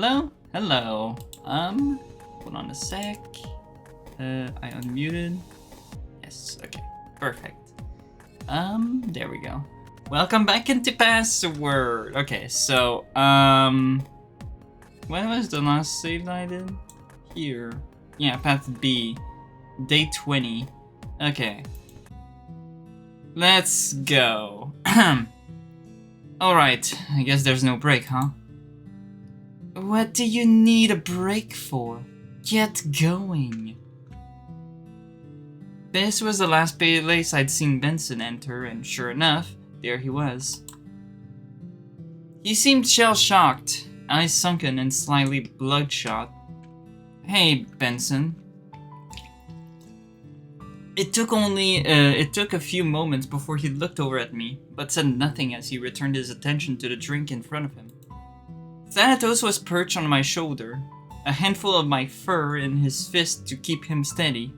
Hello? Hello. Hold on a sec. I unmuted. Yes, okay. Perfect. There we go. Welcome back into Password. Okay, so, when was the last save that I did? Here. Yeah, path B. Day 20. Okay. Let's go. Alright, I guess there's no break, huh? What do you need a break for? Get going. This was the last place I'd seen Benson enter, and sure enough, there he was. He seemed shell-shocked, eyes sunken and slightly bloodshot. Hey, Benson. It took a few moments before he looked over at me, but said nothing as he returned his attention to the drink in front of him. Thanatos was perched on my shoulder, a handful of my fur in his fist to keep him steady.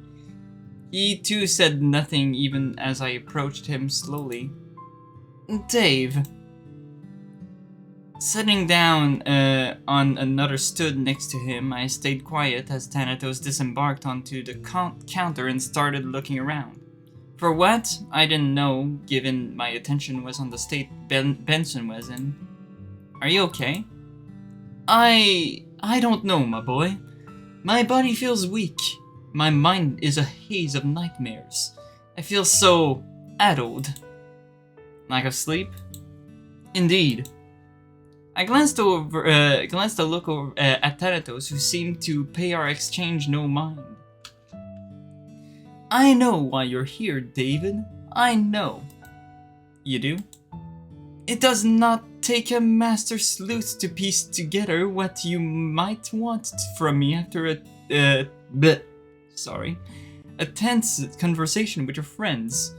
He too said nothing even as I approached him slowly. Dave. Sitting down on another stood next to him, I stayed quiet as Thanatos disembarked onto the counter and started looking around. For what? I didn't know, given my attention was on the state Benson was in. Are you okay? I don't know, my boy. My body feels weak. My mind is a haze of nightmares. I feel so addled. Lack of sleep? Indeed. I glanced a look over at Thanatos, who seemed to pay our exchange no mind. I know why you're here, David. I know. You do? It does not take a master sleuth to piece together what you might want from me after a tense conversation with your friends.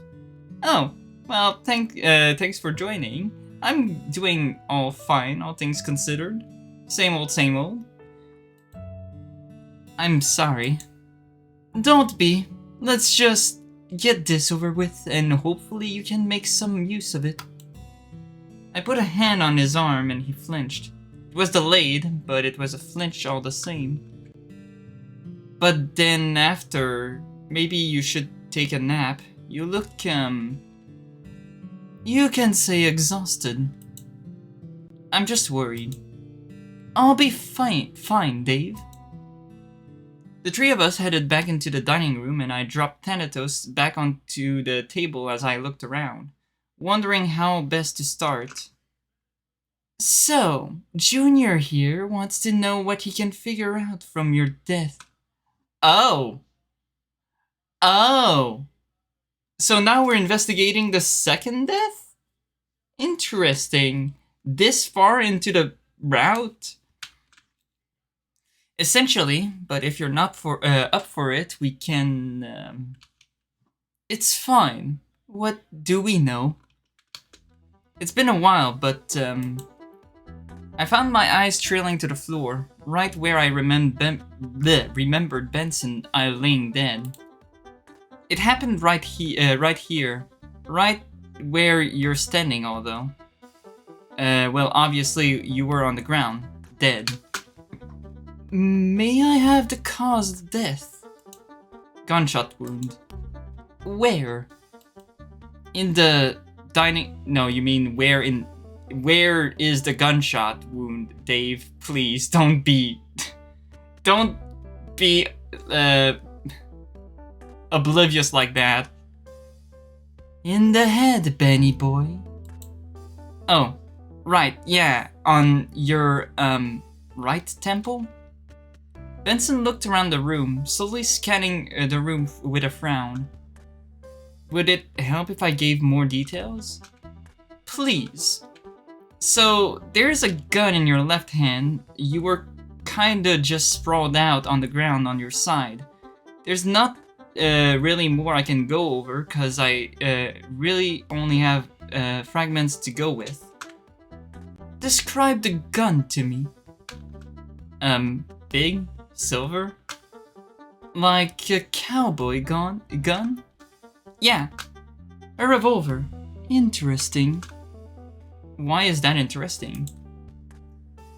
Oh, well, thanks for joining. I'm doing all fine, all things considered. Same old, same old. I'm sorry. Don't be. Let's just get this over with, and hopefully you can make some use of it. I put a hand on his arm and he flinched. It was delayed, but it was a flinch all the same. But then after, maybe you should take a nap. You look, you can say exhausted. I'm just worried. I'll be fine, Dave. The three of us headed back into the dining room and I dropped Thanatos back onto the table as I looked around, wondering how best to start. So, Junior here wants to know what he can figure out from your death. Oh. So now we're investigating the second death? Interesting. This far into the route? Essentially, but if you're not up for it, we can... It's fine. What do we know? It's been a while, but I found my eyes trailing to the floor, right where I remembered Benson laying dead. It happened right here, right where you're standing, although. Well, obviously you were on the ground, dead. May I have the cause of death? Gunshot wound. Where? In the dining... No, you mean where in... Where is the gunshot wound, Dave? Please, don't be... Don't be, oblivious like that. In the head, Benny boy. Oh, right, yeah, on your, right temple? Benson looked around the room, slowly scanning the room with a frown. Would it help if I gave more details? Please. So, there's a gun in your left hand. You were kinda just sprawled out on the ground on your side. There's not really more I can go over, cause I really only have fragments to go with. Describe the gun to me. Big? Silver? Like a cowboy gun? Yeah. A revolver. Interesting. Why is that interesting?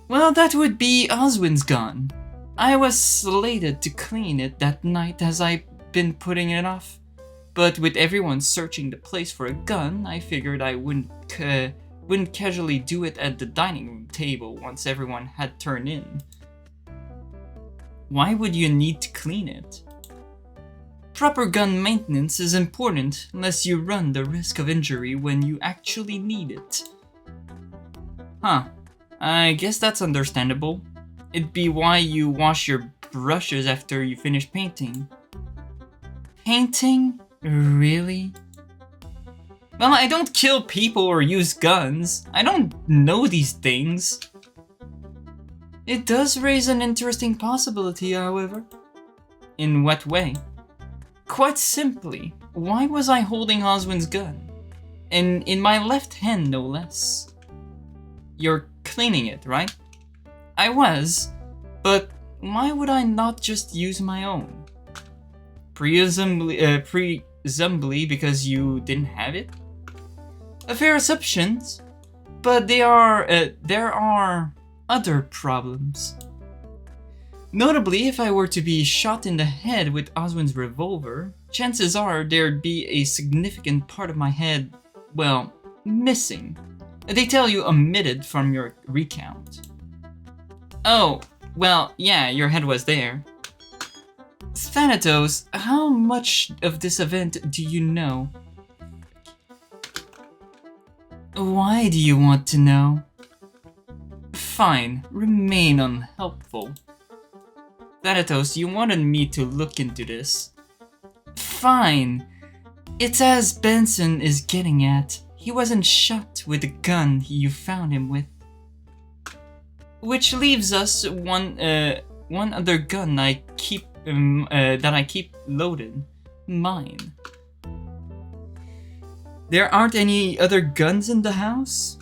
Well, that would be Oswin's gun. I was slated to clean it that night as I've been putting it off. But with everyone searching the place for a gun, I figured I wouldn't casually do it at the dining room table once everyone had turned in. Why would you need to clean it? Proper gun maintenance is important unless you run the risk of injury when you actually need it. Huh, I guess that's understandable. It'd be why you wash your brushes after you finish painting. Painting? Really? Well, I don't kill people or use guns. I don't know these things. It does raise an interesting possibility, however. In what way? Quite simply, why was I holding Oswin's gun? And in my left hand, no less. You're cleaning it, right? I was, but why would I not just use my own? Presumably because you didn't have it? A fair assumption, but there are other problems. Notably, if I were to be shot in the head with Oswin's revolver, chances are there'd be a significant part of my head, well, missing. They tell you omitted from your recount. Oh, well, yeah, your head was there. Thanatos, how much of this event do you know? Why do you want to know? Fine, remain unhelpful. Thanatos, you wanted me to look into this. Fine. It's as Benson is getting at. He wasn't shot with the gun you found him with. Which leaves us one other gun that I keep loaded. Mine. There aren't any other guns in the house?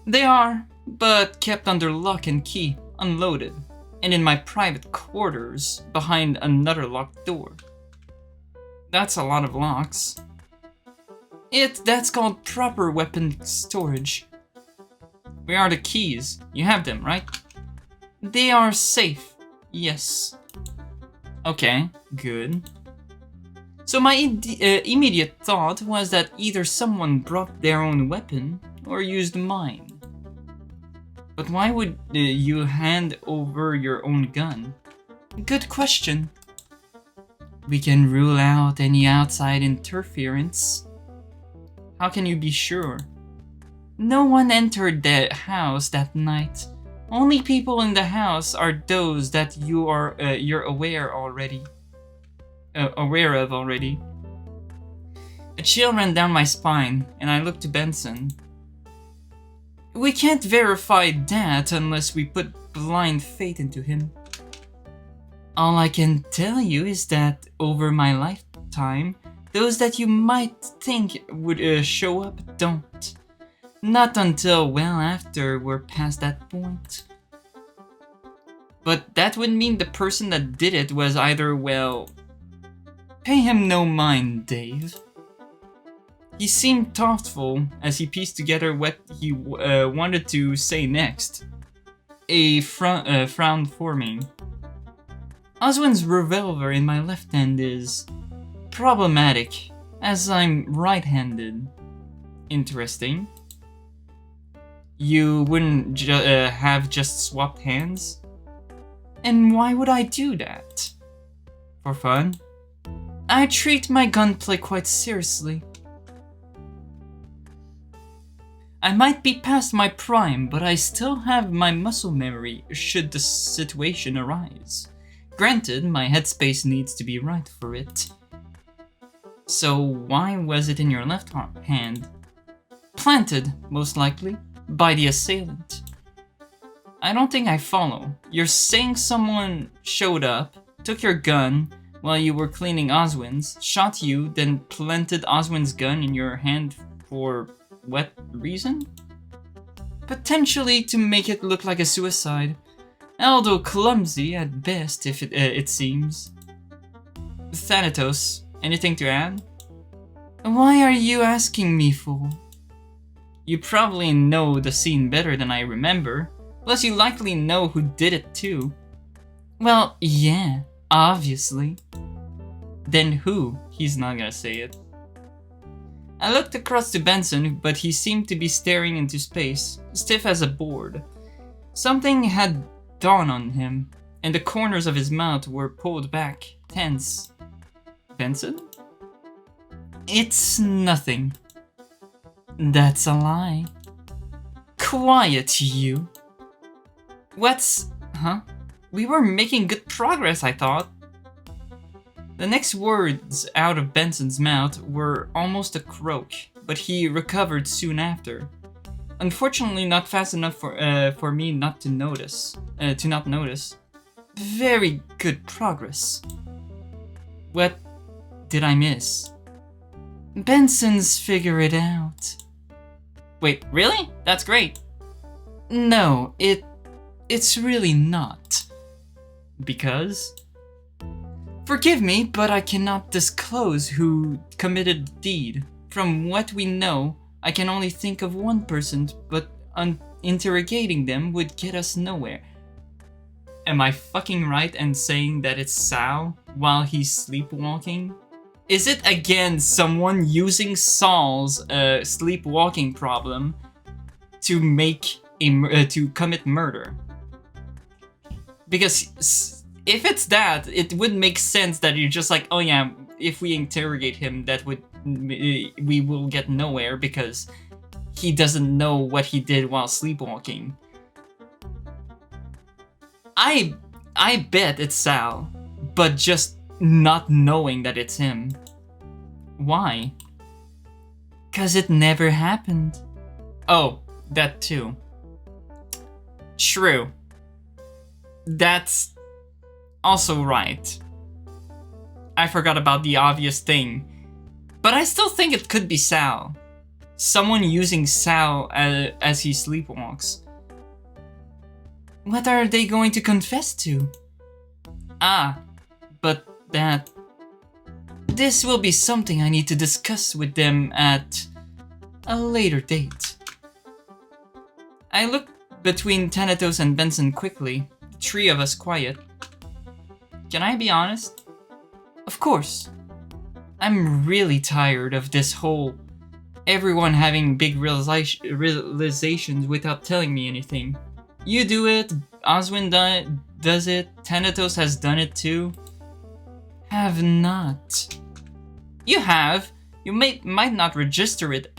They are, but kept under lock and key, unloaded, and in my private quarters behind another locked door. That's a lot of locks. That's called proper weapon storage. Where are the keys? You have them, right? They are safe, yes. Okay, good. So my immediate thought was that either someone brought their own weapon or used mine. But why would you hand over your own gun? Good question. We can rule out any outside interference. How can you be sure? No one entered the house that night. Only people in the house are those that you're aware of already. A chill ran down my spine, and I looked to Benson. We can't verify that unless we put blind faith into him. All I can tell you is that over my lifetime, those that you might think would show up don't. Not until well after we're past that point. But that would mean the person that did it was either, well... Pay him no mind, Dave. He seemed thoughtful as he pieced together what he wanted to say next. A frown forming. Oswin's revolver in my left hand is problematic, as I'm right-handed. Interesting. You wouldn't have just swapped hands? And why would I do that? For fun? I treat my gunplay quite seriously. I might be past my prime, but I still have my muscle memory should the situation arise. Granted, my headspace needs to be right for it. So why was it in your left hand? Planted, most likely, by the assailant. I don't think I follow. You're saying someone showed up, took your gun while you were cleaning Oswin's, shot you, then planted Oswin's gun in your hand for what reason? Potentially to make it look like a suicide. Although clumsy at best, if it seems. Thanatos, anything to add? Why are you asking me for? You probably know the scene better than I remember. Plus, you likely know who did it too. Well, yeah, obviously. Then who? He's not gonna say it. I looked across to Benson, but he seemed to be staring into space, stiff as a board. Something had dawned on him, and the corners of his mouth were pulled back, tense. Benson? It's nothing. That's a lie. Quiet, you. What's... Huh? We were making good progress, I thought. The next words out of Benson's mouth were almost a croak, but he recovered soon after. Unfortunately, not fast enough for me not to notice. Very good progress. What did I miss? Benson's figure it out. Wait, really? That's great. No, it's really not. Because? Forgive me, but I cannot disclose who committed the deed. From what we know, I can only think of one person, but interrogating them would get us nowhere. Am I fucking right in saying that it's Sal while he's sleepwalking? Is it again someone using Saul's sleepwalking problem to to commit murder? Because if it's that, it would make sense that you're just like, oh yeah, if we interrogate him, we will get nowhere because he doesn't know what he did while sleepwalking. I bet it's Sal, but just not knowing that it's him. Why? 'Cause it never happened. Oh, that too. True. That's also right. I forgot about the obvious thing. But I still think it could be Sal. Someone using Sal as he sleepwalks. What are they going to confess to? Ah, but that... This will be something I need to discuss with them at a later date. I looked between Thanatos and Benson quickly, the three of us quiet. Can I be honest? Of course. I'm really tired of this whole everyone having big realizations without telling me anything. You do it, Oswin does it, Thanatos has done it too. Have not. You have. You might not register it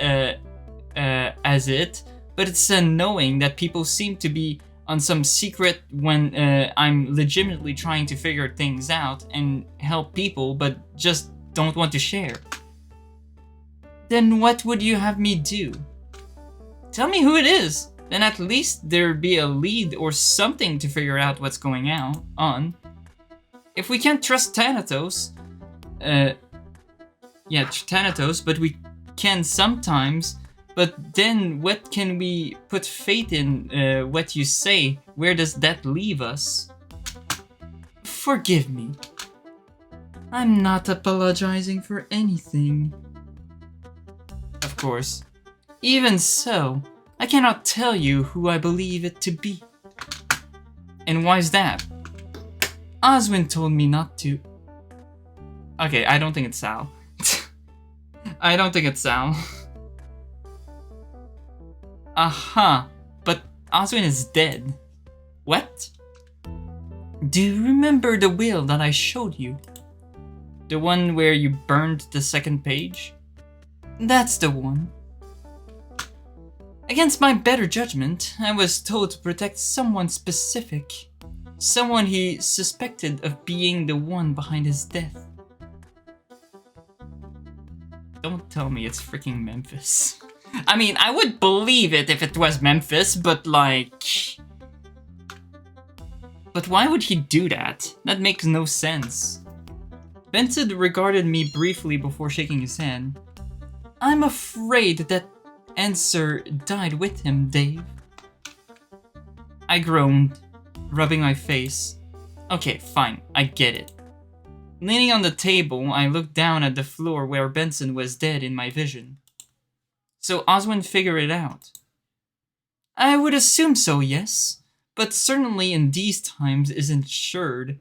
as it, but it's knowing that people seem to be on some secret when I'm legitimately trying to figure things out and help people, but just don't want to share. Then what would you have me do? Tell me who it is. Then at least there'd be a lead or something to figure out what's going on. If we can't trust Thanatos, Thanatos, but we can sometimes. But then what can we put faith in what you say? Where does that leave us? Forgive me. I'm not apologizing for anything. Of course. Even so, I cannot tell you who I believe it to be. And why's that? Oswin told me not to. Okay, I don't think it's Sal. I don't think it's Sal. Aha, but Oswin is dead. What? Do you remember the will that I showed you? The one where you burned the second page? That's the one. Against my better judgment, I was told to protect someone specific. Someone he suspected of being the one behind his death. Don't tell me it's freaking Memphis. I mean, I would believe it if it was Memphis, but like... But why would he do that? That makes no sense. Benson regarded me briefly before shaking his hand. I'm afraid that answer died with him, Dave. I groaned, rubbing my face. Okay, fine, I get it. Leaning on the table, I looked down at the floor where Benson was dead in my vision. So Oswin figured it out. I would assume so, yes. but certainly in these times isn't assured.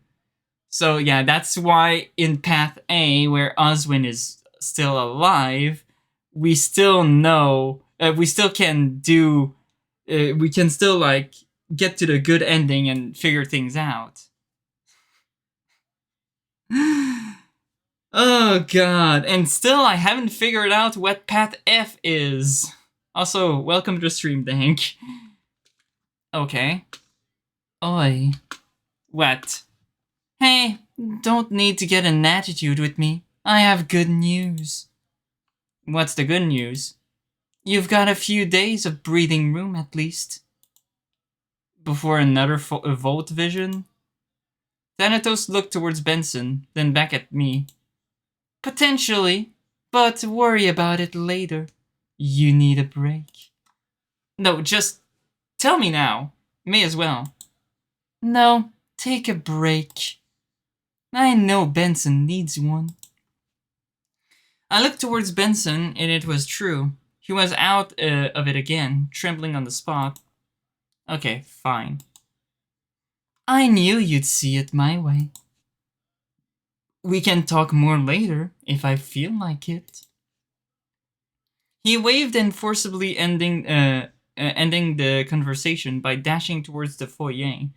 So yeah, that's why in Path A, where Oswin is still alive, we still know, we still can do, we can still like get to the good ending and figure things out. Oh god, and still I haven't figured out what Path F is. Also, welcome to the stream, Dank. Okay. Oi. What? Hey, don't need to get an attitude with me. I have good news. What's the good news? You've got a few days of breathing room at least. Before another Volt vision? Thanatos looked towards Benson, then back at me. Potentially, but worry about it later. You need a break. No, just tell me now. May as well. No, take a break. I know Benson needs one. I looked towards Benson, and it was true. He was out of it again, trembling on the spot. Okay, fine. I knew you'd see it my way. We can talk more later, if I feel like it. He waved and forcibly ending the conversation by dashing towards the foyer.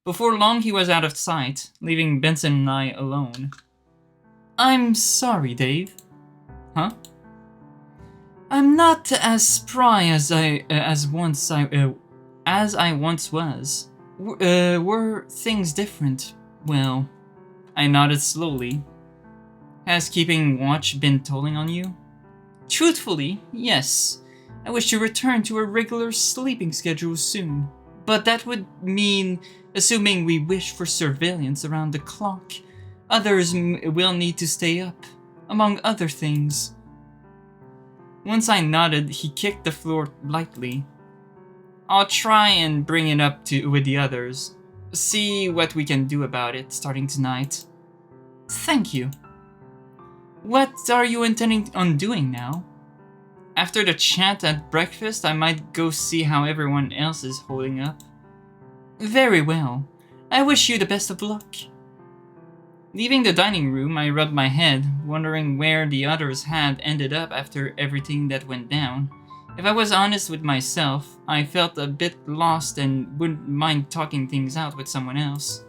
Before long, he was out of sight, leaving Benson and I alone. I'm sorry, Dave. Huh? I'm not as spry as I once was. Were things different? Well, I nodded slowly. Has keeping watch been tolling on you? Truthfully, yes. I wish to return to a regular sleeping schedule soon, but that would mean assuming we wish for surveillance around the clock. Others will need to stay up, among other things. Once I nodded, he kicked the floor lightly. I'll try and bring it up with the others. See what we can do about it starting tonight. Thank you. What are you intending on doing now? After the chat at breakfast, I might go see how everyone else is holding up. Very well. I wish you the best of luck. Leaving the dining room, I rubbed my head, wondering where the others had ended up after everything that went down. If I was honest with myself, I felt a bit lost and wouldn't mind talking things out with someone else.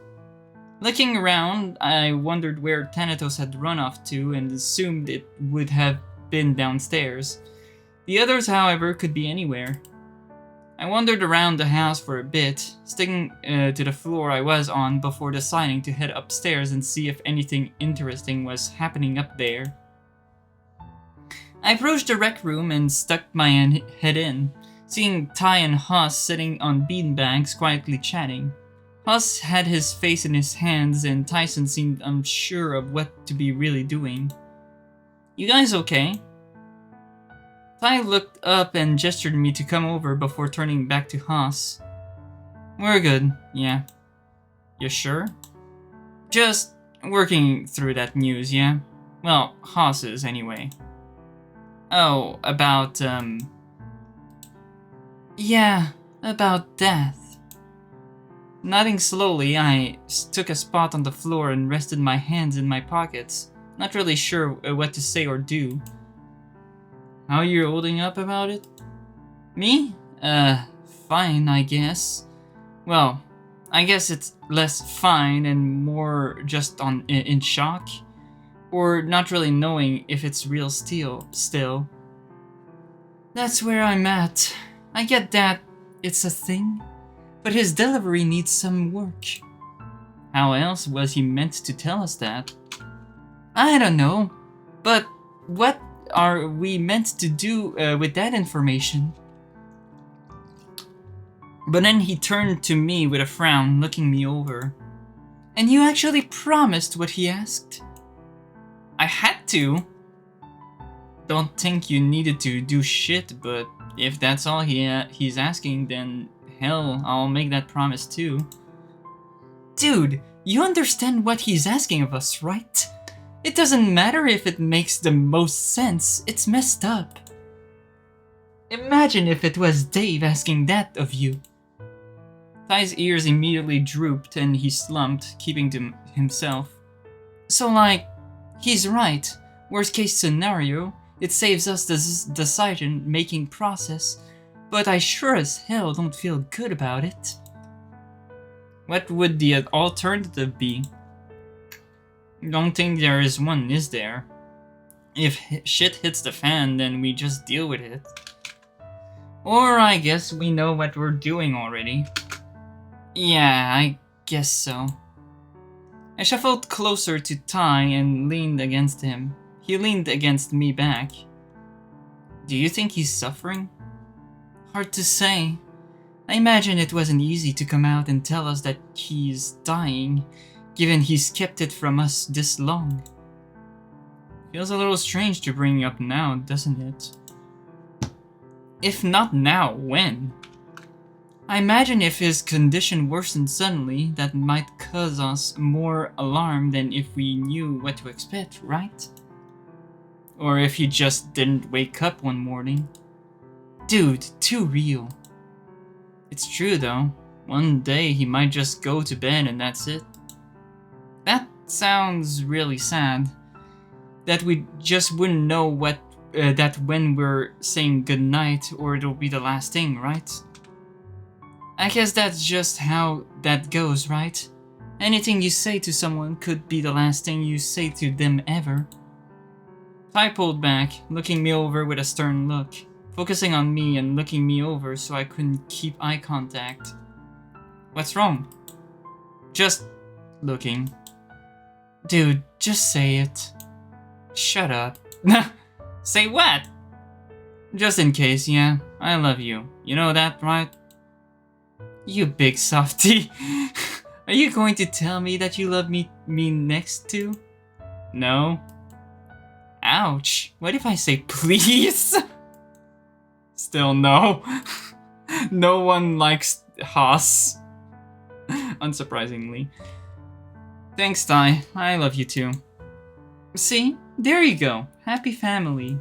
Looking around, I wondered where Thanatos had run off to and assumed it would have been downstairs. The others, however, could be anywhere. I wandered around the house for a bit, sticking to the floor I was on before deciding to head upstairs and see if anything interesting was happening up there. I approached the rec room and stuck my head in, seeing Ty and Huss sitting on beanbags quietly chatting. Huss had his face in his hands and Tyson seemed unsure of what to be really doing. You guys okay? Ty looked up and gestured me to come over before turning back to Huss. We're good, yeah. You sure? Just working through that news, yeah? Well, Huss is anyway. Oh, about, yeah, about death. Nodding slowly, I took a spot on the floor and rested my hands in my pockets, not really sure what to say or do. How you holding up about it? Me? Fine, I guess. Well, I guess it's less fine and more just in shock. Or not really knowing if it's real still. That's where I'm at. I get that it's a thing, but his delivery needs some work. How else was he meant to tell us that? I don't know, but what are we meant to do with that information? But then he turned to me with a frown, looking me over. And you actually promised what he asked? I had to. Don't think you needed to do shit, but if that's all he's asking, then hell, I'll make that promise too. Dude, you understand what he's asking of us, right? It doesn't matter if it makes the most sense, it's messed up. Imagine if it was Dave asking that of you. Ty's ears immediately drooped and he slumped, keeping to himself. So like, he's right. Worst case scenario, it saves us the decision-making process, but I sure as hell don't feel good about it. What would the alternative be? Don't think there is one, is there? If shit hits the fan, then we just deal with it. Or I guess we know what we're doing already. Yeah, I guess so. I shuffled closer to Ty and leaned against him. He leaned against me back. Do you think he's suffering? Hard to say. I imagine it wasn't easy to come out and tell us that he's dying, given he's kept it from us this long. Feels a little strange to bring up now, doesn't it? If not now, when? I imagine if his condition worsened suddenly, that might cause us more alarm than if we knew what to expect, right? Or if he just didn't wake up one morning. Dude, too real. It's true though. One day he might just go to bed and that's it. That sounds really sad. That we just wouldn't know what that when we're saying goodnight or it'll be the last thing, right? I guess that's just how that goes, right? Anything you say to someone could be the last thing you say to them ever. Ty pulled back, looking me over with a stern look, focusing on me and looking me over so I couldn't keep eye contact. What's wrong? Just looking. Dude, just say it. Shut up. Say what? Just in case, yeah. I love you. You know that, right? You big softy. Are you going to tell me that you love me next to? No? Ouch. What if I say please? Still no. No one likes Haas. Unsurprisingly. Thanks, Ty. I love you too. See? There you go. Happy family.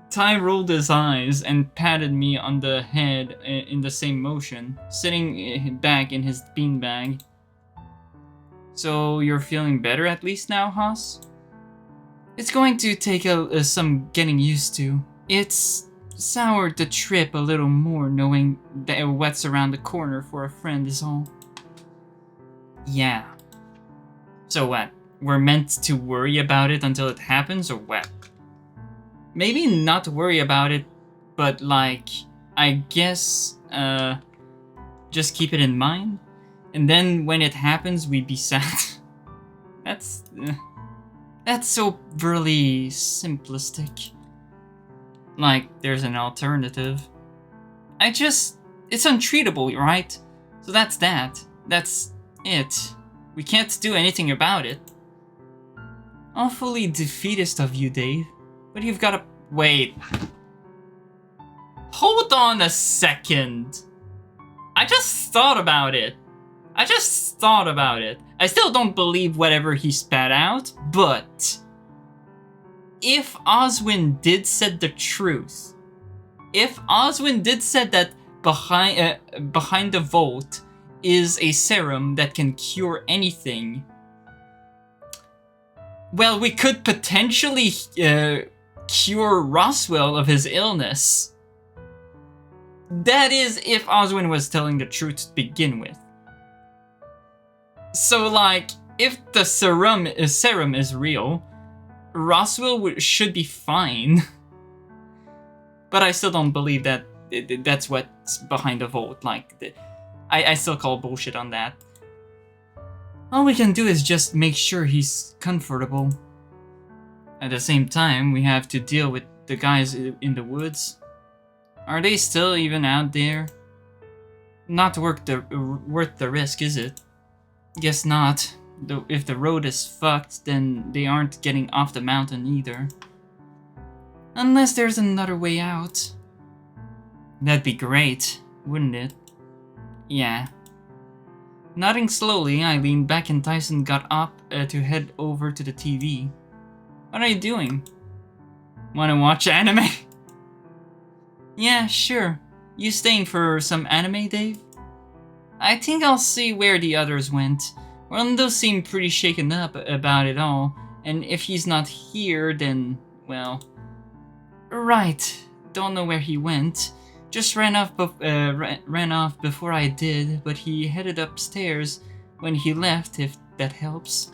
Ty rolled his eyes and patted me on the head in the same motion, sitting back in his beanbag. So you're feeling better at least now, Haas? It's going to take some getting used to. It's soured the trip a little more knowing that what's around the corner for a friend is all. Yeah. So what? We're meant to worry about it until it happens or what? Maybe not worry about it, but like, I guess, just keep it in mind. And then when it happens, we'd be sad. That's so really simplistic. Like, there's an alternative. It's untreatable, right? So that's that. That's it. We can't do anything about it. Awfully defeatist of you, Dave. But you've gotta... Wait. Hold on a second. I just thought about it. I still don't believe whatever he spat out, but... If Oswin did said the truth, if Oswin did said that behind the vault is a serum that can cure anything, well, we could potentially cure Roswell of his illness. That is, if Oswin was telling the truth to begin with. So, like, if the serum is real, Roswell should be fine. But I still don't believe that that's what's behind the vault. Like, I still call bullshit on that. All we can do is just make sure he's comfortable. At the same time, we have to deal with the guys in the woods. Are they still even out there? Not worth the risk, is it? Guess not. If the road is fucked, then they aren't getting off the mountain either. Unless there's another way out. That'd be great, wouldn't it? Yeah. Nodding slowly, I leaned back and Tyson got up to head over to the TV. What are you doing? Wanna watch anime? Yeah, sure. You staying for some anime, Dave? I think I'll see where the others went. Orlando seemed pretty shaken up about it all, and if he's not here, then, well... Right, don't know where he went. Just ran off before I did, but he headed upstairs when he left, if that helps.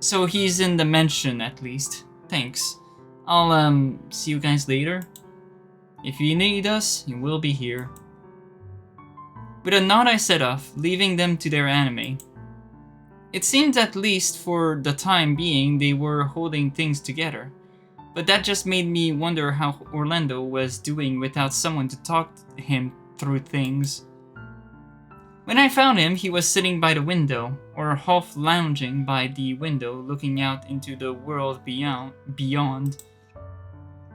So he's in the mansion, at least. Thanks. I'll, see you guys later. If you need us, you will be here. With a nod I set off, leaving them to their anime. It seemed at least for the time being they were holding things together. But that just made me wonder how Orlando was doing without someone to talk him through things. When I found him, he was sitting by the window, or half lounging by the window looking out into the world beyond.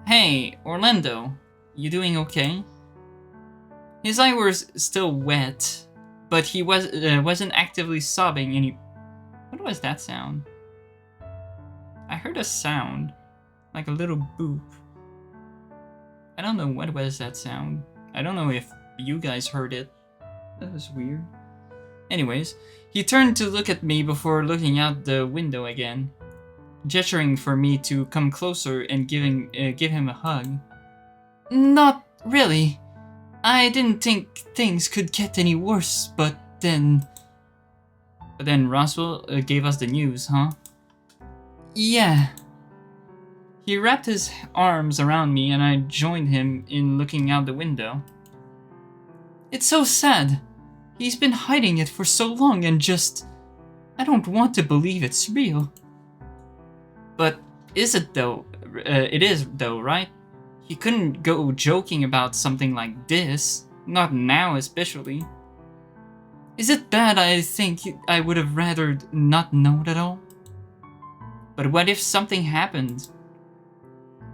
Hey, Orlando, you doing okay? His eyes were still wet, but he wasn't actively sobbing any... What was that sound? I heard a sound, like a little boop. I don't know what was that sound. I don't know if you guys heard it. That was weird. Anyways, he turned to look at me before looking out the window again, gesturing for me to come closer and give him a hug. Not really. I didn't think things could get any worse, but then Roswell gave us the news, huh? Yeah. He wrapped his arms around me and I joined him in looking out the window. It's so sad. He's been hiding it for so long and just... I don't want to believe it's real. But is it though? It is though, right? He couldn't go joking about something like this. Not now especially. Is it bad I think I would have rather not known at all? But what if something happened?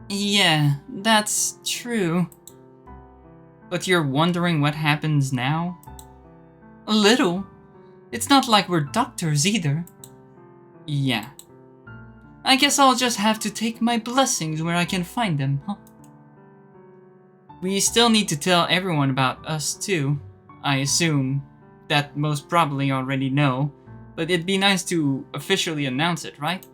Yeah, that's true. But you're wondering what happens now? A little. It's not like we're doctors either. Yeah. I guess I'll just have to take my blessings where I can find them, huh? We still need to tell everyone about us too. I assume that most probably already know, but it'd be nice to officially announce it, right?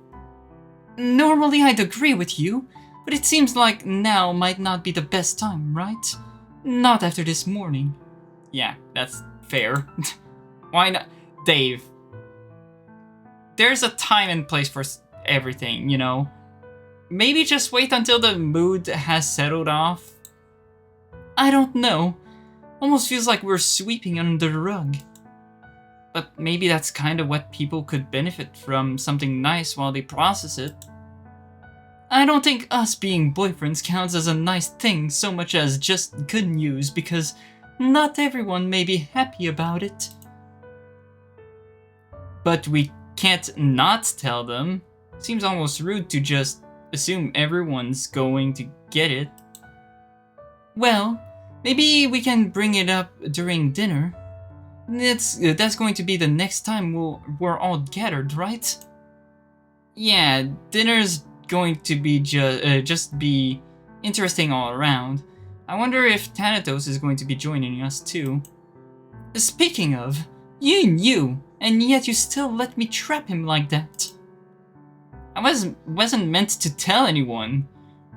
Normally I'd agree with you, but it seems like now might not be the best time, right? Not after this morning. Yeah, that's fair. Why not? Dave. There's a time and place for everything, you know? Maybe just wait until the mood has settled off? I don't know. Almost feels like we're sweeping under the rug. But maybe that's kind of what people could benefit from, something nice while they process it. I don't think us being boyfriends counts as a nice thing so much as just good news because not everyone may be happy about it. But we can't not tell them. Seems almost rude to just assume everyone's going to get it. Well, maybe we can bring it up during dinner. That's going to be the next time we're all gathered, right? Yeah, dinner's going to be just be interesting all around. I wonder if Thanatos is going to be joining us too. Speaking of, you knew, and yet you still let me trap him like that. I wasn't meant to tell anyone,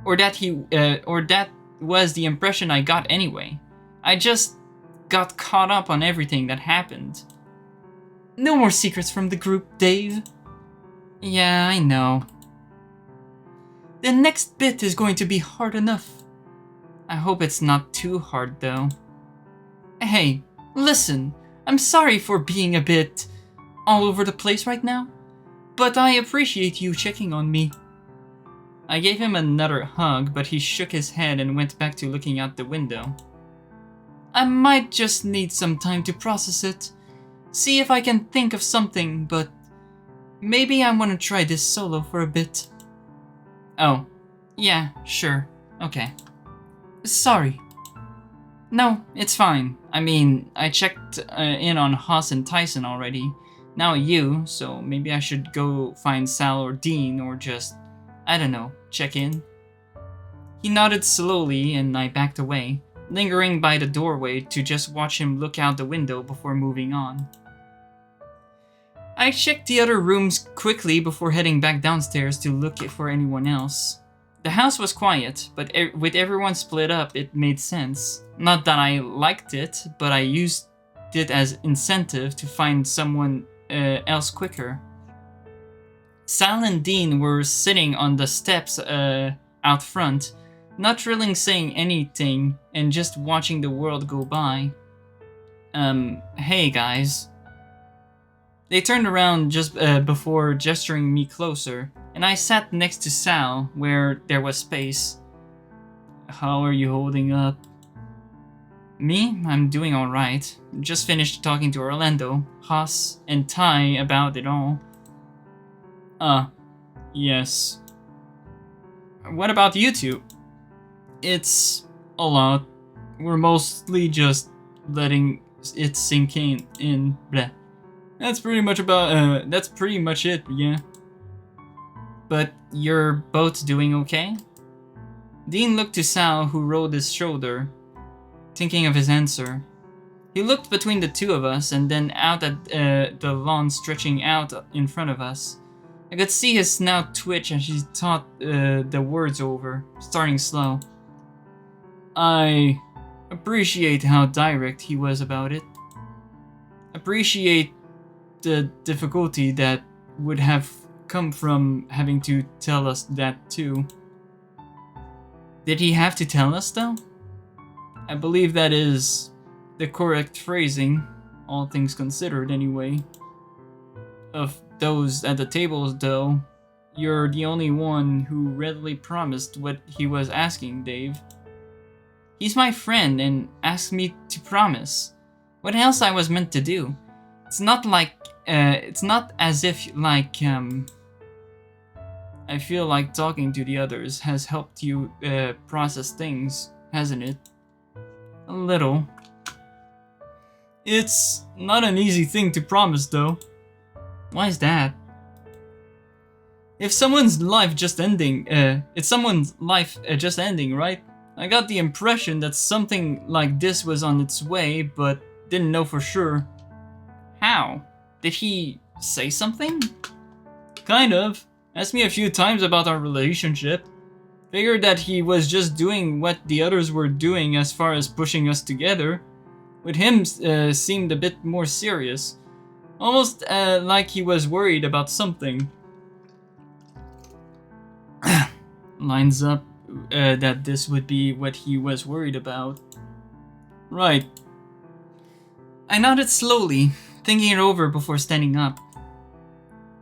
or that was the impression I got anyway. I just got caught up on everything that happened. No more secrets from the group, Dave. Yeah, I know. The next bit is going to be hard enough. I hope it's not too hard, though. Hey, listen, I'm sorry for being a bit all over the place right now, but I appreciate you checking on me. I gave him another hug, but he shook his head and went back to looking out the window. I might just need some time to process it, see if I can think of something, but maybe I want to try this solo for a bit. Oh, yeah, sure, okay. Sorry. No, it's fine. I mean, I checked in on Haas and Tyson already. Now you, so maybe I should go find Sal or Dean or just, I don't know, check in. He nodded slowly and I backed away. lingering by the doorway to just watch him look out the window before moving on. I checked the other rooms quickly before heading back downstairs to look for anyone else. The house was quiet, but with everyone split up, it made sense. Not that I liked it, but I used it as incentive to find someone else quicker. Sal and Dean were sitting on the steps out front, not really saying anything and just watching the world go by. Hey guys. They turned around just before gesturing me closer, and I sat next to Sal, where there was space. How are you holding up? Me? I'm doing alright. Just finished talking to Orlando, Haas, and Ty about it all. Yes. What about you two? It's a lot. We're mostly just letting it sink in. Bleh. That's pretty much it, yeah. But you're both doing okay? Dean looked to Sal, who rolled his shoulder, thinking of his answer. He looked between the two of us and then out at the lawn stretching out in front of us. I could see his snout twitch as he thought the words over, starting slow. I appreciate how direct he was about it. Appreciate the difficulty that would have come from having to tell us that too. Did he have to tell us though? I believe that is the correct phrasing, all things considered anyway. Of those at the tables though, you're the only one who readily promised what he was asking, Dave. He's my friend and asked me to promise. What else I was meant to do? It's not as if I feel like talking to the others has helped you process things, hasn't it? A little. It's not an easy thing to promise though. Why is that? If someone's life just ending, it's someone's life just ending, right? I got the impression that something like this was on its way, but didn't know for sure. How? Did he say something? Kind of. Asked me a few times about our relationship. Figured that he was just doing what the others were doing as far as pushing us together. With him, seemed a bit more serious. Almost like he was worried about something. Lines up that this would be what he was worried about. Right. I nodded slowly, thinking it over before standing up.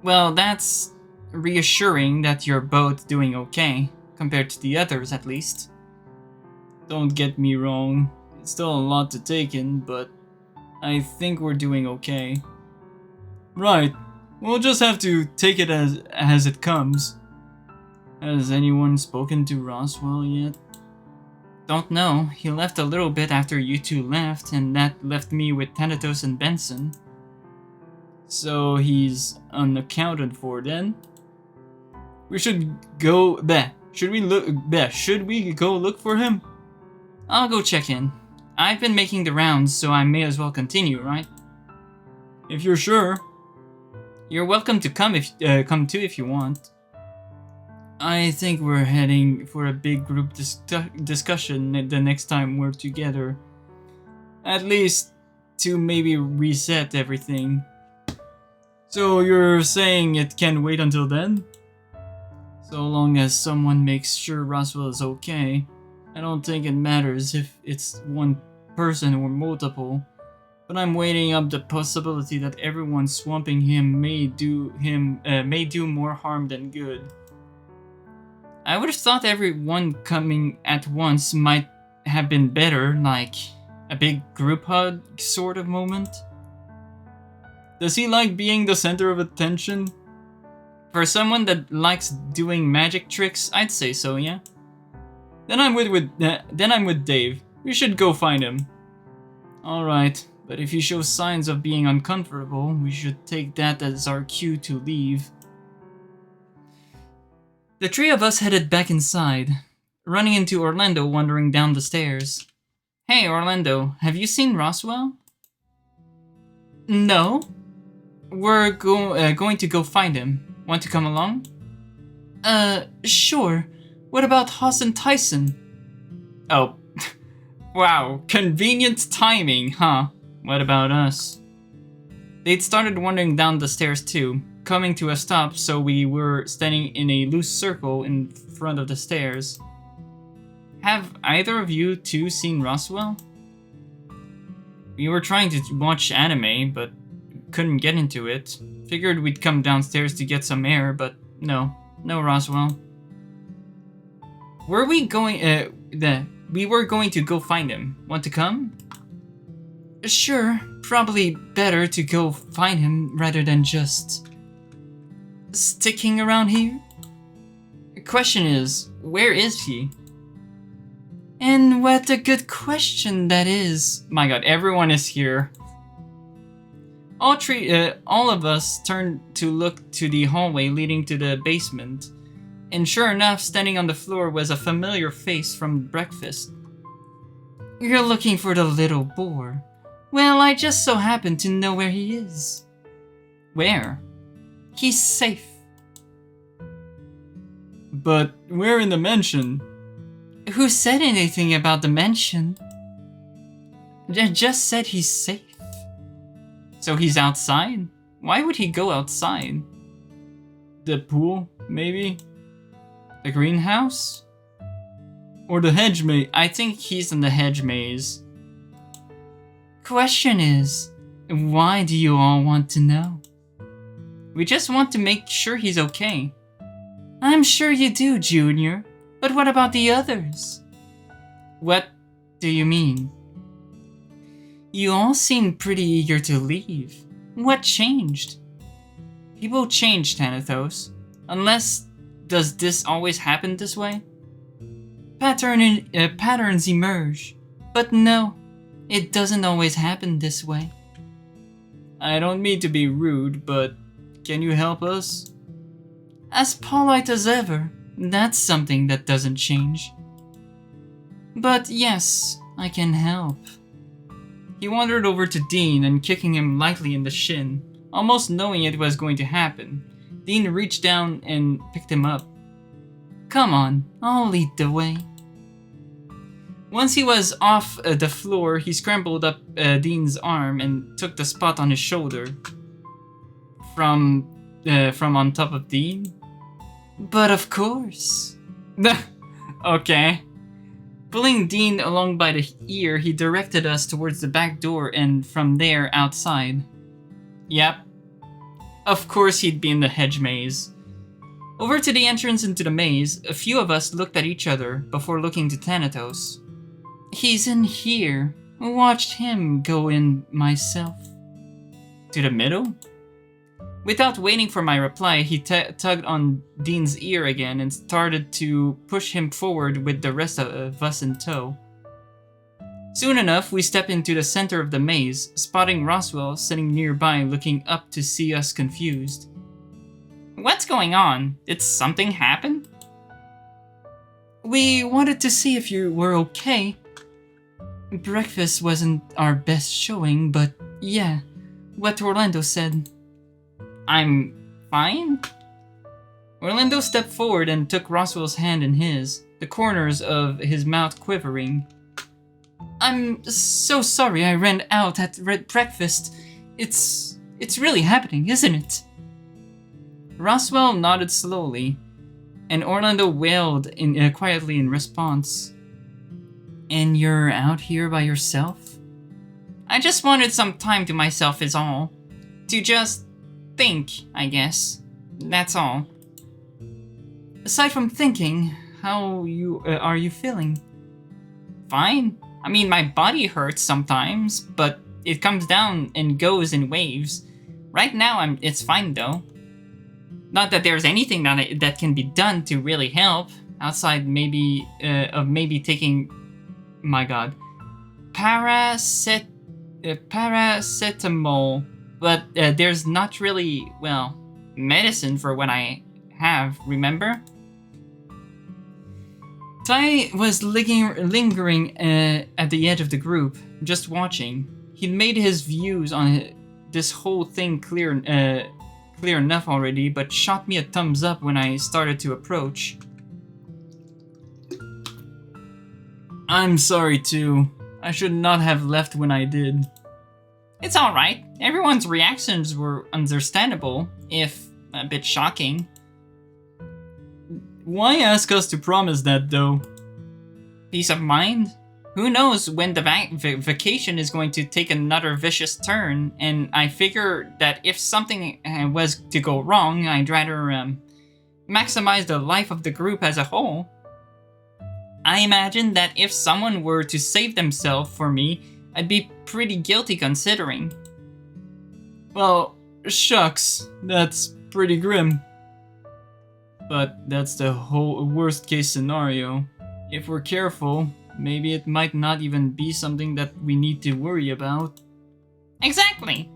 Well, that's reassuring that you're both doing okay, compared to the others at least. Don't get me wrong, it's still a lot to take in, but I think we're doing okay. Right, we'll just have to take it as it comes. Has anyone spoken to Roswell yet? Don't know. He left a little bit after you two left, and that left me with Thanatos and Benson. So he's unaccounted for then? We should go there. Should we go look for him? I'll go check in. I've been making the rounds, so I may as well continue, right? If you're sure. You're welcome to come too if you want. I think we're heading for a big group discussion the next time we're together. At least to maybe reset everything. So you're saying it can wait until then? So long as someone makes sure Roswell is okay. I don't think it matters if it's one person or multiple. But I'm weighing up the possibility that everyone swamping him may do more harm than good. I would have thought everyone coming at once might have been better, like a big group hug sort of moment. Does he like being the center of attention? For someone that likes doing magic tricks, I'd say so, yeah. Then I'm with Dave. We should go find him. All right, but if he shows signs of being uncomfortable, we should take that as our cue to leave. The three of us headed back inside, running into Orlando wandering down the stairs. Hey, Orlando, have you seen Roswell? No. We're going to go find him. Want to come along? Sure. What about Haas and Tyson? Oh, wow, convenient timing, huh? What about us? They'd started wandering down the stairs too, coming to a stop, so we were standing in a loose circle in front of the stairs. Have either of you two seen Roswell? We were trying to watch anime, but couldn't get into it. Figured we'd come downstairs to get some air, but no Roswell. Were we going, we were going to go find him. Want to come? Sure, probably better to go find him rather than just sticking around here. The question is, where is he? And what a good question that is. My god, everyone is here. All of us turned to look to the hallway leading to the basement. And sure enough, standing on the floor was a familiar face from breakfast. You're looking for the little boar. Well, I just so happen to know where he is. Where? He's safe. But we're in the mansion. Who said anything about the mansion? Just said he's safe. So he's outside? Why would he go outside? The pool, maybe? The greenhouse? Or the hedge maze? I think he's in the hedge maze. Question is, why do you all want to know? We just want to make sure he's okay. I'm sure you do, Junior. But what about the others? What do you mean? You all seem pretty eager to leave. What changed? People change, Thanatos. Unless, does this always happen this way? Patterns emerge. But no, it doesn't always happen this way. I don't mean to be rude, but can you help us? As polite as ever. That's something that doesn't change. But yes, I can help. He wandered over to Dean and kicking him lightly in the shin, almost knowing it was going to happen. Dean reached down and picked him up. Come on, I'll lead the way. Once he was off the floor, he scrambled up Dean's arm and took the spot on his shoulder. From on top of Dean? But of course. Okay. Pulling Dean along by the ear, he directed us towards the back door and from there outside. Yep. Of course he'd be in the hedge maze. Over to the entrance into the maze, a few of us looked at each other before looking to Thanatos. He's in here. Watched him go in myself. To the middle? Without waiting for my reply, he tugged on Dean's ear again and started to push him forward with the rest of us in tow. Soon enough, we stepped into the center of the maze, spotting Roswell sitting nearby looking up to see us confused. What's going on? Did something happen? We wanted to see if you were okay. Breakfast wasn't our best showing, but yeah, what Orlando said. I'm fine? Orlando stepped forward and took Roswell's hand in his, the corners of his mouth quivering. I'm so sorry I ran out at breakfast. It's really happening, isn't it? Roswell nodded slowly, and Orlando wailed quietly in response. And you're out here by yourself? I just wanted some time to myself is all. To just think, I guess. That's all. Aside from thinking, how are you feeling? Fine. I mean, my body hurts sometimes, but it comes down and goes in waves. Right now, it's fine though. Not that there's anything that can be done to really help, outside maybe of maybe taking, my god, paracetamol. But there's not really, well, medicine for what I have, remember? Tai was lingering at the edge of the group, just watching. He'd made his views on this whole thing clear enough already, but shot me a thumbs up when I started to approach. I'm sorry too. I should not have left when I did. It's alright. Everyone's reactions were understandable, if a bit shocking. Why ask us to promise that, though? Peace of mind? Who knows when the vacation is going to take another vicious turn, and I figure that if something was to go wrong, I'd rather maximize the life of the group as a whole. I imagine that if someone were to save themselves for me, I'd be pretty guilty considering. Well, shucks, that's pretty grim. But that's the whole worst case scenario. If we're careful, maybe it might not even be something that we need to worry about. Exactly.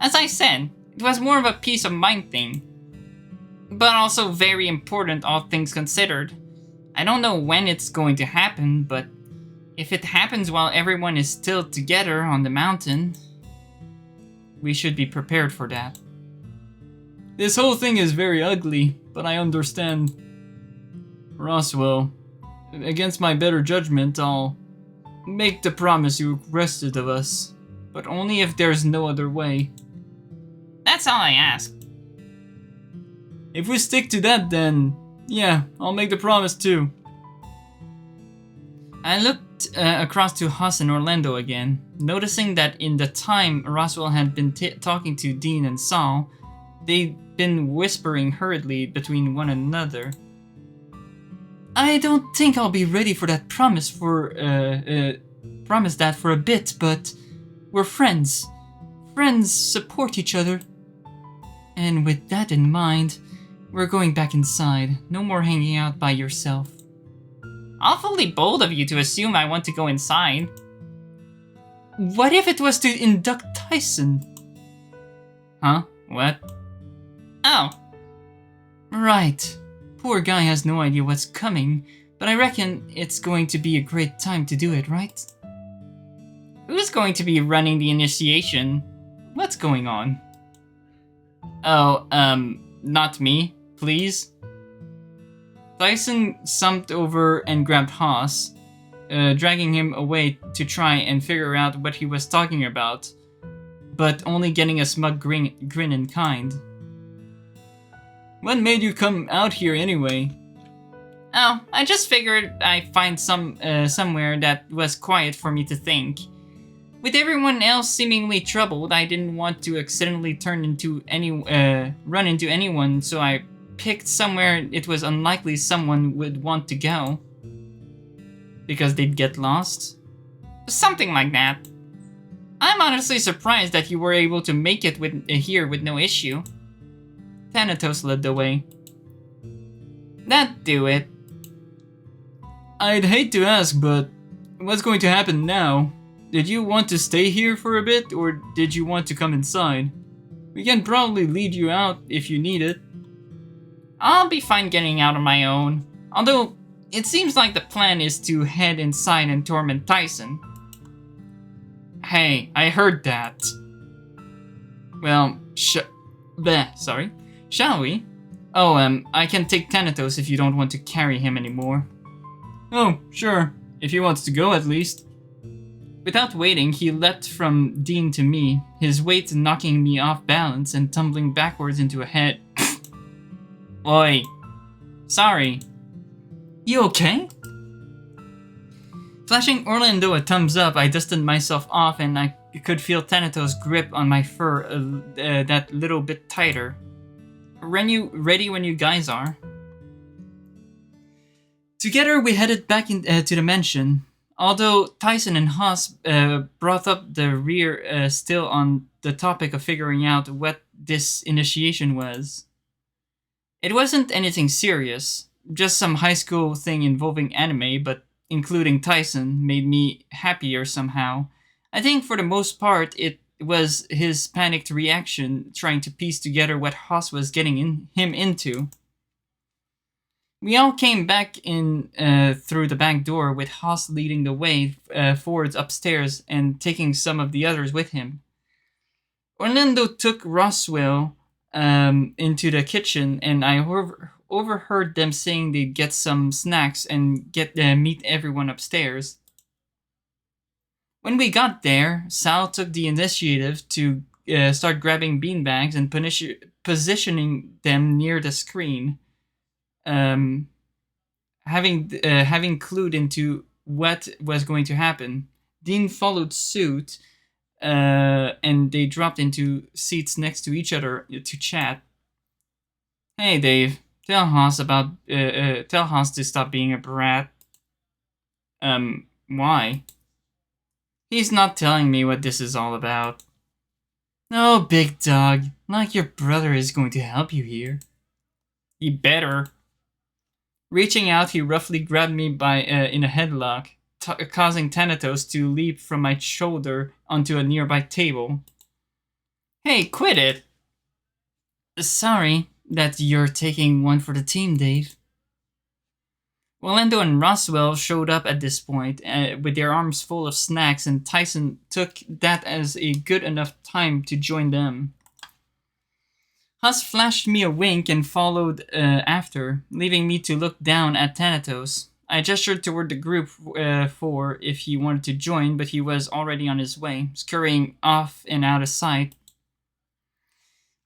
As I said, it was more of a peace of mind thing. But also very important, all things considered. I don't know when it's going to happen, but if it happens while everyone is still together on the mountain, we should be prepared for that. This whole thing is very ugly, but I understand. Roswell, against my better judgment, I'll make the promise you requested of us, but only if there's no other way. That's all I ask. If we stick to that, then yeah, I'll make the promise too. I looked across to Huss and Orlando again, noticing that in the time Roswell had been talking to Dean and Saul, they'd been whispering hurriedly between one another. I don't think I'll be ready for that promise for a bit, but we're friends. Friends support each other. And with that in mind, we're going back inside. No more hanging out by yourself. Awfully bold of you to assume I want to go inside. What if it was to induct Tyson? Huh? What? Oh. Right. Poor guy has no idea what's coming, but I reckon it's going to be a great time to do it, right? Who's going to be running the initiation? What's going on? Oh, not me, please. Tyson slumped over and grabbed Haas, dragging him away to try and figure out what he was talking about, but only getting a smug grin in kind. What made you come out here anyway? Oh, I just figured I'd find somewhere that was quiet for me to think. With everyone else seemingly troubled, I didn't want to accidentally run into anyone, so I picked somewhere it was unlikely someone would want to go. Because they'd get lost? Something like that. I'm honestly surprised that you were able to make it here with no issue. Thanatos led the way. That'd do it. I'd hate to ask, but what's going to happen now? Did you want to stay here for a bit, or did you want to come inside? We can probably lead you out if you need it. I'll be fine getting out on my own. Although, it seems like the plan is to head inside and torment Tyson. Hey, I heard that. Well, sorry. Shall we? Oh, I can take Thanatos if you don't want to carry him anymore. Oh, sure. If he wants to go, at least. Without waiting, he leapt from Dean to me, his weight knocking me off balance and tumbling backwards into a head. Oi. Sorry. You okay? Flashing Orlando a thumbs up, I dusted myself off and I could feel Thanatos' grip on my fur that little bit tighter. Ready when you guys are. Together we headed back to the mansion. Although Tyson and Haas brought up the rear still on the topic of figuring out what this initiation was. It wasn't anything serious, just some high school thing involving anime, but including Tyson made me happier somehow. I think for the most part it was his panicked reaction trying to piece together what Haas was getting him into. We all came back in through the back door, with Haas leading the way forwards upstairs and taking some of the others with him. Orlando took Roswell into the kitchen, and I overheard them saying they'd get some snacks and get meet everyone upstairs. When we got there, Sal took the initiative to start grabbing beanbags and positioning them near the screen, having clued into what was going to happen. Dean followed suit, and they dropped into seats next to each other to chat. Hey, Dave, tell Haas to stop being a brat. Why? He's not telling me what this is all about. Oh, big dog, like your brother is going to help you here. He better. Reaching out, he roughly grabbed me by in a headlock, causing Thanatos to leap from my shoulder onto a nearby table. Hey, quit it! Sorry that you're taking one for the team, Dave. Orlando and Roswell showed up at this point with their arms full of snacks, and Tyson took that as a good enough time to join them. Huss flashed me a wink and followed after, leaving me to look down at Thanatos. I gestured toward the group for if he wanted to join, but he was already on his way, scurrying off and out of sight.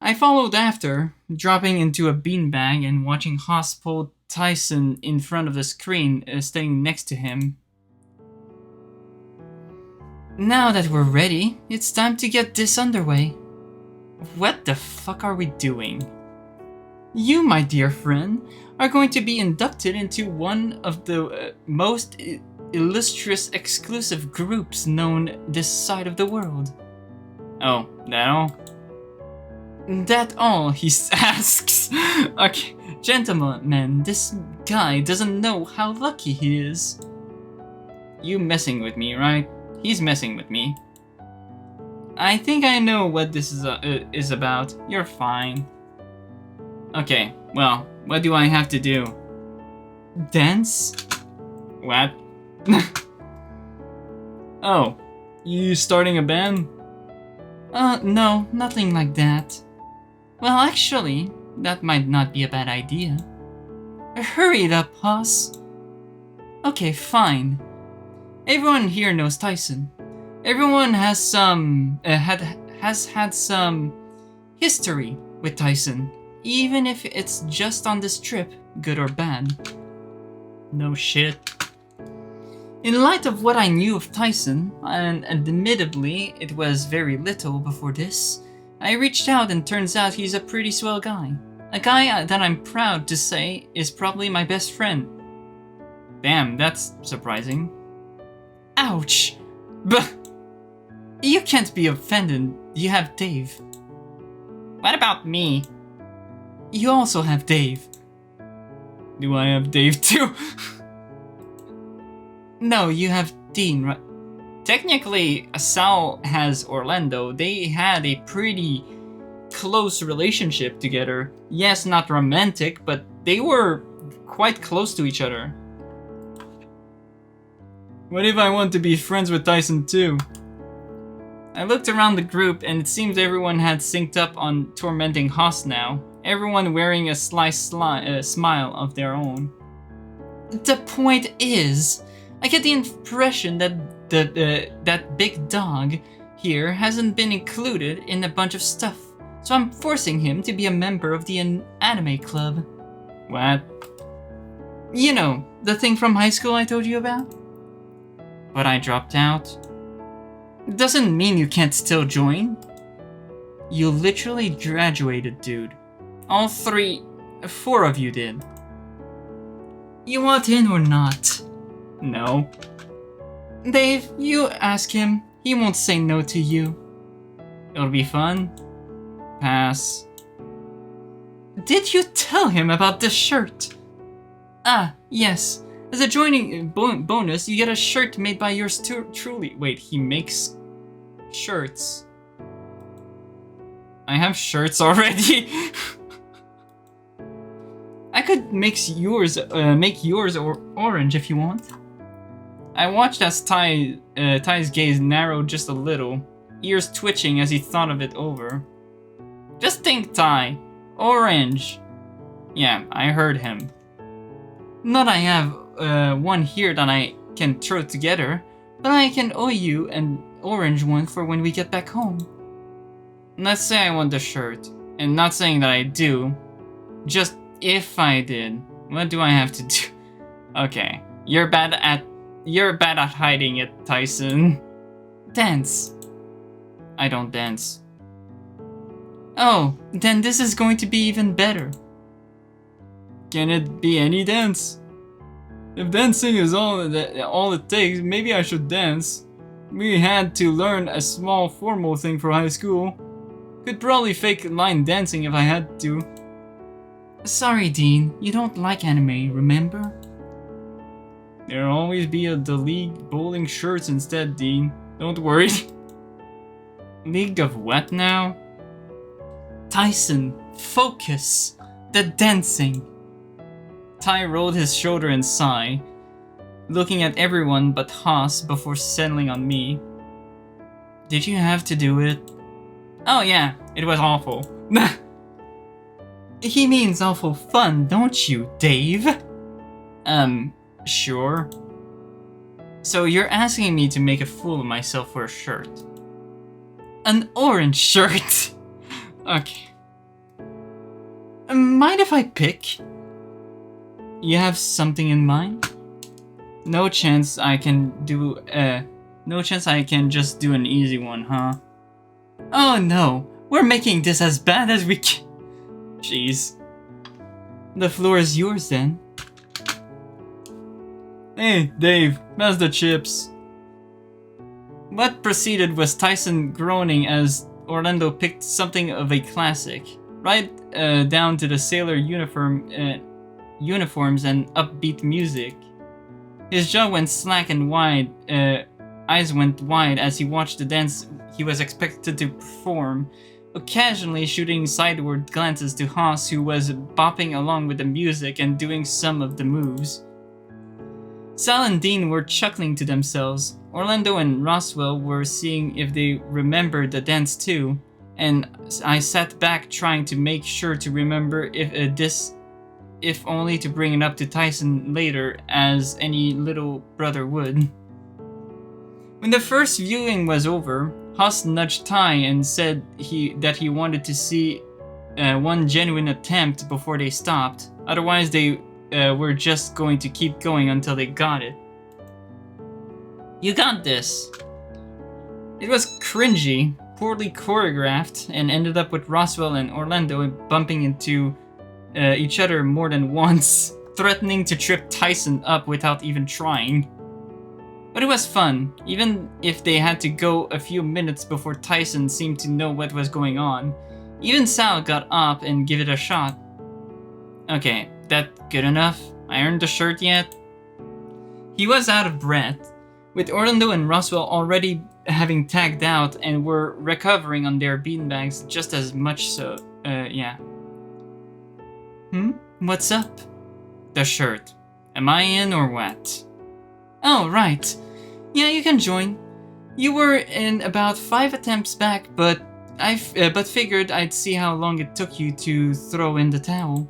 I followed after, dropping into a beanbag and watching Haas pull Tyson in front of the screen, standing next to him. Now that we're ready, it's time to get this underway. What the fuck are we doing? You, my dear friend, are going to be inducted into one of the most illustrious exclusive groups known this side of the world. Oh, that all? That all, he asks. Okay, gentlemen, this guy doesn't know how lucky he is. You messing with me, right? He's messing with me. I think I know what this is about. You're fine. Okay, well, what do I have to do? Dance? What? Oh, you starting a band? No, nothing like that. Well, actually, that might not be a bad idea. Hurry it up, Haas. Okay, fine. Everyone here knows Tyson. Everyone has had some history with Tyson, even if it's just on this trip, good or bad. No shit. In light of what I knew of Tyson, and admittedly it was very little before this, I reached out, and turns out he's a pretty swell guy. A guy that I'm proud to say is probably my best friend. Damn, that's surprising. Ouch! Bah! You can't be offended, you have Dave. What about me? You also have Dave. Do I have Dave too? No, you have Dean, right? Technically, Sal has Orlando. They had a pretty close relationship together. Yes, not romantic, but they were quite close to each other. What if I want to be friends with Tyson too? I looked around the group, and it seems everyone had synced up on tormenting Haas now. Everyone wearing a sly smile of their own. The point is, I get the impression that that big dog here hasn't been included in a bunch of stuff, so I'm forcing him to be a member of the anime club. What? You know, the thing from high school I told you about? But I dropped out. Doesn't mean you can't still join. You literally graduated, dude. All 4 of you did. You want in or not? No. Dave, you ask him. He won't say no to you. It'll be fun. Pass. Did you tell him about the shirt? Ah, yes. As a joining bonus, you get a shirt made by yours truly. Wait, he makes shirts. I have shirts already. I could make yours or orange if you want. I watched as Ty's gaze narrowed just a little, ears twitching as he thought of it over. Just think, Ty. Orange. Yeah, I heard him. Not I have one here that I can throw together, but I can owe you an orange one for when we get back home. Let's say I want the shirt, and not saying that I do, just if I did, what do I have to do? Okay, you're bad at hiding it, Tyson. Dance. I don't dance. Oh, then this is going to be even better. Can it be any dance? If dancing is all it takes, maybe I should dance. We had to learn a small formal thing for high school. Could probably fake line dancing if I had to. Sorry, Dean, you don't like anime, remember? There'll always be the League bowling shirts instead, Dean. Don't worry. League of what now? Tyson, focus! The dancing! Ty rolled his shoulder and sighed, looking at everyone but Haas before settling on me. Did you have to do it? Oh yeah, it was awful. He means awful fun, don't you, Dave? Sure. So you're asking me to make a fool of myself for a shirt. An orange shirt! Okay. Mind if I pick? You have something in mind? No chance I can just do an easy one, huh? Oh no, we're making this as bad as we can. Jeez. The floor is yours then. Hey, Dave, pass the chips. What proceeded was Tyson groaning as Orlando picked something of a classic, right down to the sailor uniforms and upbeat music. His jaw went slack and wide, eyes went wide as he watched the dance he was expected to perform, occasionally shooting sideward glances to Haas, who was bopping along with the music and doing some of the moves. Sal and Dean were chuckling to themselves. Orlando and Roswell were seeing if they remembered the dance too, and I sat back trying to make sure to remember if only to bring it up to Tyson later, as any little brother would. When the first viewing was over, Haas nudged Ty and said that he wanted to see one genuine attempt before they stopped, otherwise they were just going to keep going until they got it. You got this. It was cringy, poorly choreographed, and ended up with Roswell and Orlando bumping into each other more than once, threatening to trip Tyson up without even trying. But it was fun, even if they had to go a few minutes before Tyson seemed to know what was going on. Even Sal got up and gave it a shot. Okay, that good enough? I earned the shirt yet? He was out of breath, with Orlando and Roswell already having tagged out and were recovering on their beanbags just as much so, yeah. What's up? The shirt. Am I in or what? Oh, right. Yeah, you can join. You were in about 5 attempts back, but figured I'd see how long it took you to throw in the towel.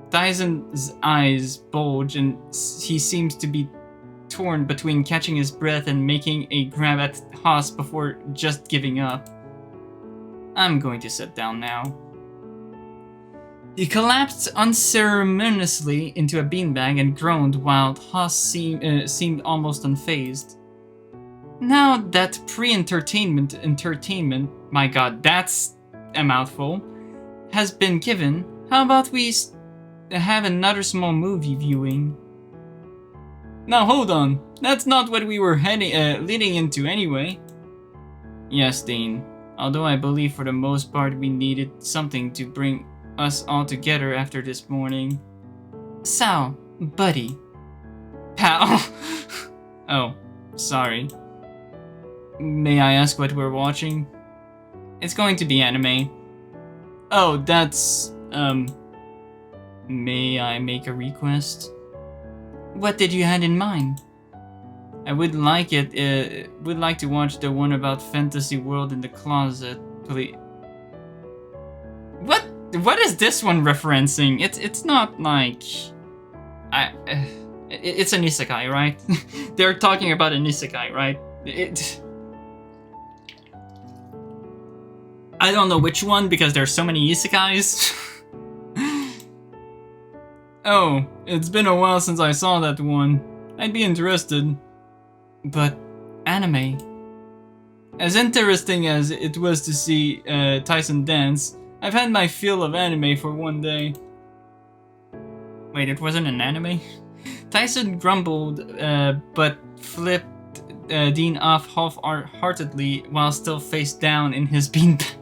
Tyson's eyes bulge and he seems to be torn between catching his breath and making a grab at Haas before just giving up. I'm going to sit down now. He collapsed unceremoniously into a beanbag and groaned while Haas seemed almost unfazed. Now that pre-entertainment, my god, that's a mouthful, has been given, how about we have another small movie viewing? Now hold on, that's not what we were leading into anyway. Yes, Dean, although I believe for the most part we needed something to bring us all together after this morning. Sal, buddy. Pal. Oh, sorry. May I ask what we're watching? It's going to be anime. Oh, that's, May I make a request? What did you have in mind? I would like to watch the one about Fantasy World in the Closet, please. What is this one referencing? It's not like it's an isekai, right? They're talking about an isekai, right? I don't know which one because there's so many isekais. Oh, it's been a while since I saw that one. I'd be interested. But anime. As interesting as it was to see Tyson dance, I've had my fill of anime for one day. Wait, it wasn't an anime? Tyson grumbled, but flipped Dean off half-heartedly while still face down in his beanbag.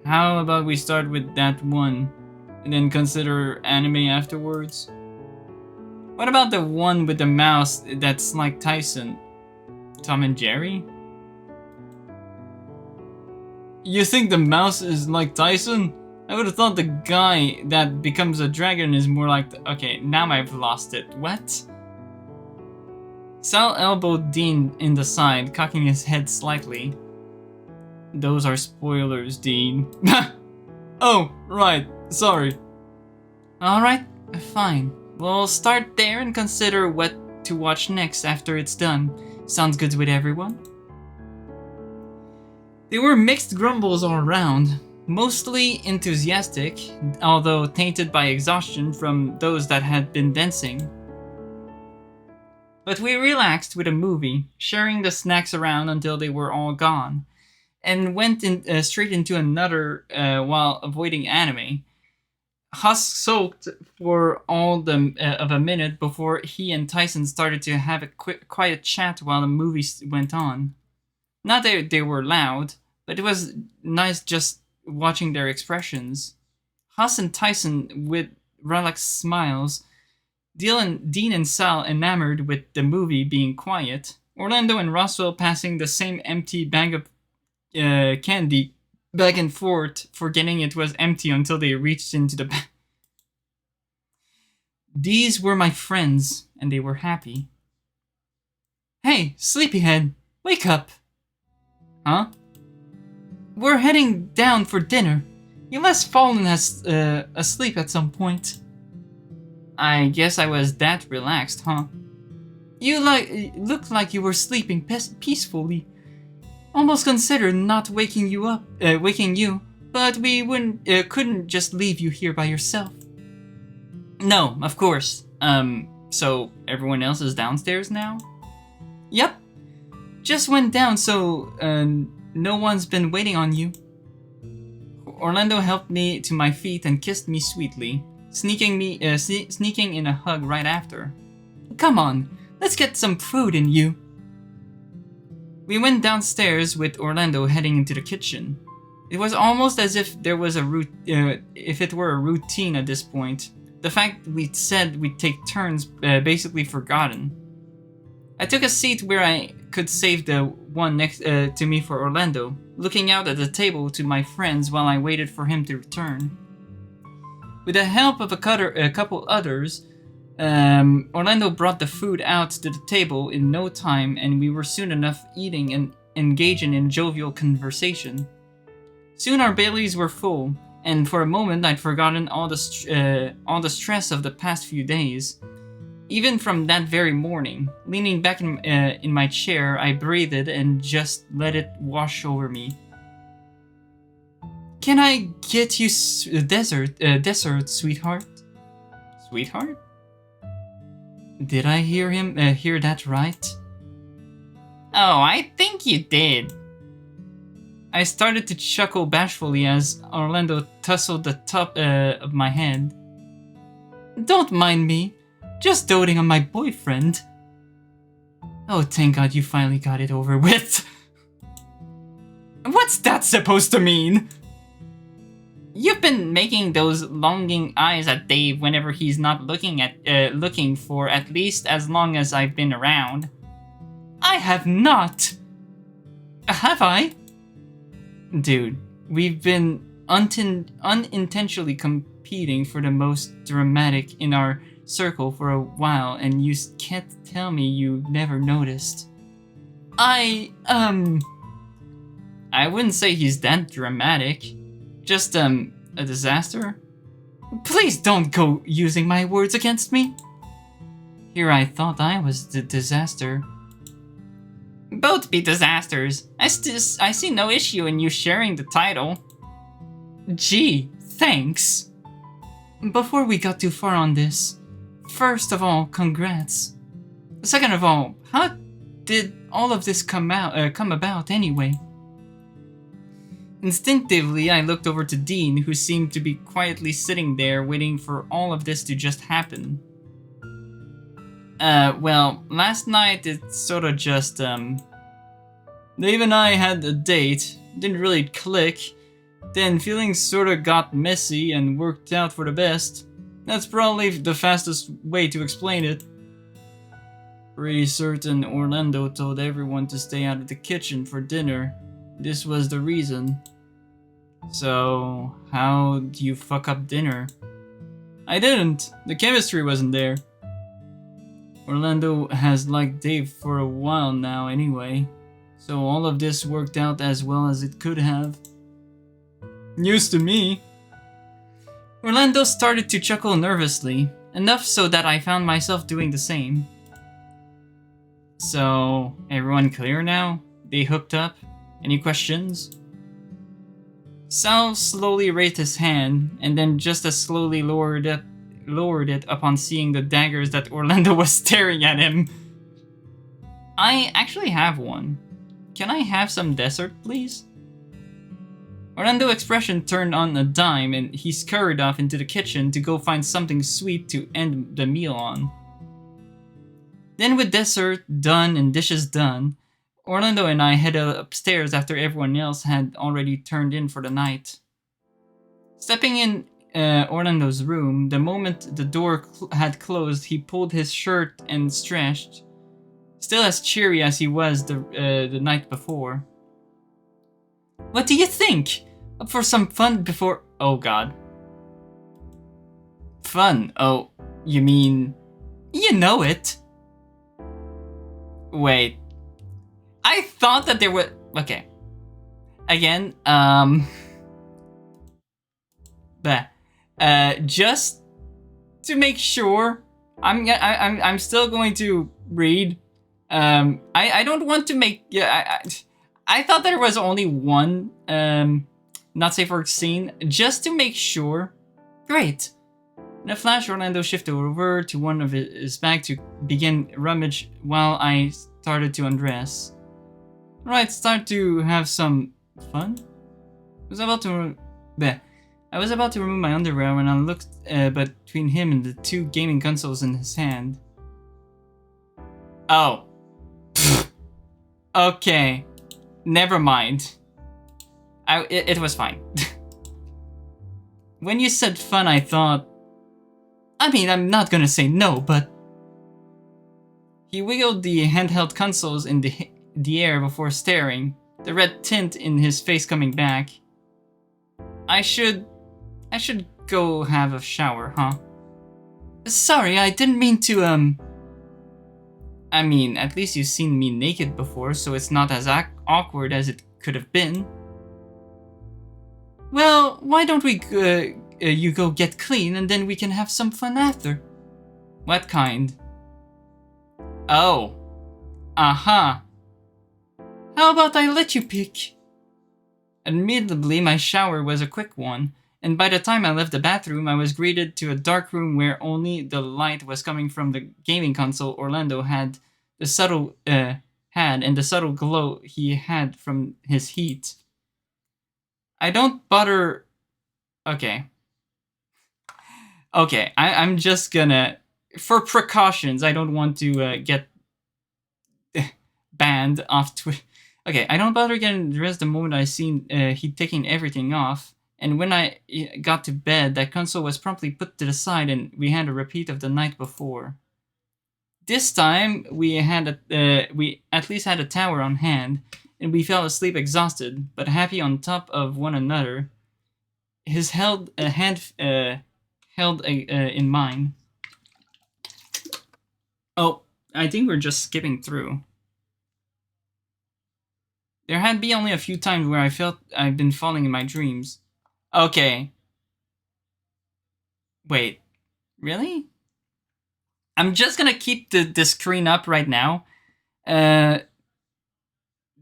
How about we start with that one, and then consider anime afterwards? What about the one with the mouse that's like Tyson? Tom and Jerry? You think the mouse is like Tyson? I would have thought the guy that becomes a dragon is more like okay, now I've lost it. What? Sal elbowed Dean in the side, cocking his head slightly. Those are spoilers, Dean. Oh, right. Sorry. Alright, fine. We'll start there and consider what to watch next after it's done. Sounds good with everyone? There were mixed grumbles all around, mostly enthusiastic, although tainted by exhaustion from those that had been dancing. But we relaxed with a movie, sharing the snacks around until they were all gone, and went straight into another while avoiding anime. Huss sulked for all of a minute before he and Tyson started to have a quiet chat while the movie went on. Not that they were loud, but it was nice just watching their expressions. Huss and Tyson with relaxed smiles, Dean and Sal enamored with the movie being quiet, Orlando and Roswell passing the same empty bag of candy back and forth, forgetting it was empty until they reached into the bag. These were my friends, and they were happy. Hey, sleepyhead, wake up! Huh? We're heading down for dinner. You must have fallen asleep at some point. I guess I was that relaxed, huh? You looked like you were sleeping peacefully. Almost considered not waking you, but we couldn't just leave you here by yourself. No, of course. So everyone else is downstairs now? Yep. Just went down, so no one's been waiting on you. Orlando helped me to my feet and kissed me sweetly, sneaking in a hug right after. Come on, let's get some food in you. We went downstairs with Orlando heading into the kitchen. It was almost as if it were a routine at this point. The fact we'd said we'd take turns basically forgotten. I took a seat where I could save the one next to me for Orlando, looking out at the table to my friends while I waited for him to return. With the help of a couple others, Orlando brought the food out to the table in no time, and we were soon enough eating and engaging in jovial conversation. Soon our bellies were full, and for a moment I'd forgotten all the stress of the past few days. Even from that very morning, leaning back in my chair, I breathed and just let it wash over me. Can I get you dessert, sweetheart? Sweetheart? Did I hear that right? Oh, I think you did. I started to chuckle bashfully as Orlando tousled the top of my head. Don't mind me, just doting on my boyfriend. Oh, thank God you finally got it over with. What's that supposed to mean? You've been making those longing eyes at Dave whenever he's not looking for at least as long as I've been around. I have not. Have I? Dude, we've been unintentionally competing for the most dramatic in our circle for a while, and you can't tell me you never noticed. I wouldn't say he's that dramatic. Just, a disaster? Please don't go using my words against me. Here I thought I was the disaster. Both be disasters. I see no issue in you sharing the title. Gee, thanks. Before we got too far on this, first of all, congrats. Second of all, how did all of this come about anyway? Instinctively, I looked over to Dean, who seemed to be quietly sitting there waiting for all of this to just happen. Well, last night it sort of just, Dave and I had a date, didn't really click, then feelings sort of got messy and worked out for the best. That's probably the fastest way to explain it. Pretty certain Orlando told everyone to stay out of the kitchen for dinner. This was the reason. So, how do you fuck up dinner? I didn't. The chemistry wasn't there. Orlando has liked Dave for a while now anyway, so all of this worked out as well as it could have. News to me. Orlando started to chuckle nervously, enough so that I found myself doing the same. So, everyone clear now? They hooked up? Any questions? Sal slowly raised his hand, and then just as slowly lowered it upon seeing the daggers that Orlando was staring at him. I actually have one. Can I have some dessert, please? Orlando's expression turned on a dime, and he scurried off into the kitchen to go find something sweet to end the meal on. Then with dessert done and dishes done, Orlando and I headed upstairs after everyone else had already turned in for the night. Stepping in Orlando's room, the moment the door had closed, he pulled his shirt and stretched, still as cheery as he was the night before. What do you think? Up for some fun before... Oh god. Fun? Oh, you mean... You know it. Wait. I thought that there was... Okay. Again, just to make sure, I'm still going to read. I don't want to make... Yeah, I thought there was only one, not safe for scene, just to make sure. Great. In a flash, Orlando shifted over to one of his bags to begin rummage while I started to undress. Right, start to have some fun? I was about to remove my underwear when I looked between him and the two gaming consoles in his hand. Oh. Okay. Never mind. It was fine. When you said fun, I thought... I mean, I'm not gonna say no, but... He wiggled the handheld consoles in the air before staring, the red tint in his face coming back. I should go have a shower, huh? Sorry, I didn't mean to, I mean, at least you've seen me naked before, so it's not as awkward as it could have been. Well, why don't we, you go get clean and then we can have some fun after? What kind? Oh. Uh-huh. How about I let you pick? Admittedly, my shower was a quick one, and by the time I left the bathroom, I was greeted to a dark room where only the light was coming from the gaming console Orlando had, the subtle glow he had from his heat. I don't bother... Okay, I'm just gonna... For precautions, I don't want to get banned off Twitter. Okay, I don't bother getting dressed the moment I seen he taking everything off, and when I got to bed, that console was promptly put to the side and we had a repeat of the night before. This time, we at least had a tower on hand, and we fell asleep exhausted, but happy on top of one another. His hand held in mind. Oh, I think we're just skipping through. There had been only a few times where I felt I'd been falling in my dreams. Okay. Wait, really? I'm just gonna keep the screen up right now. There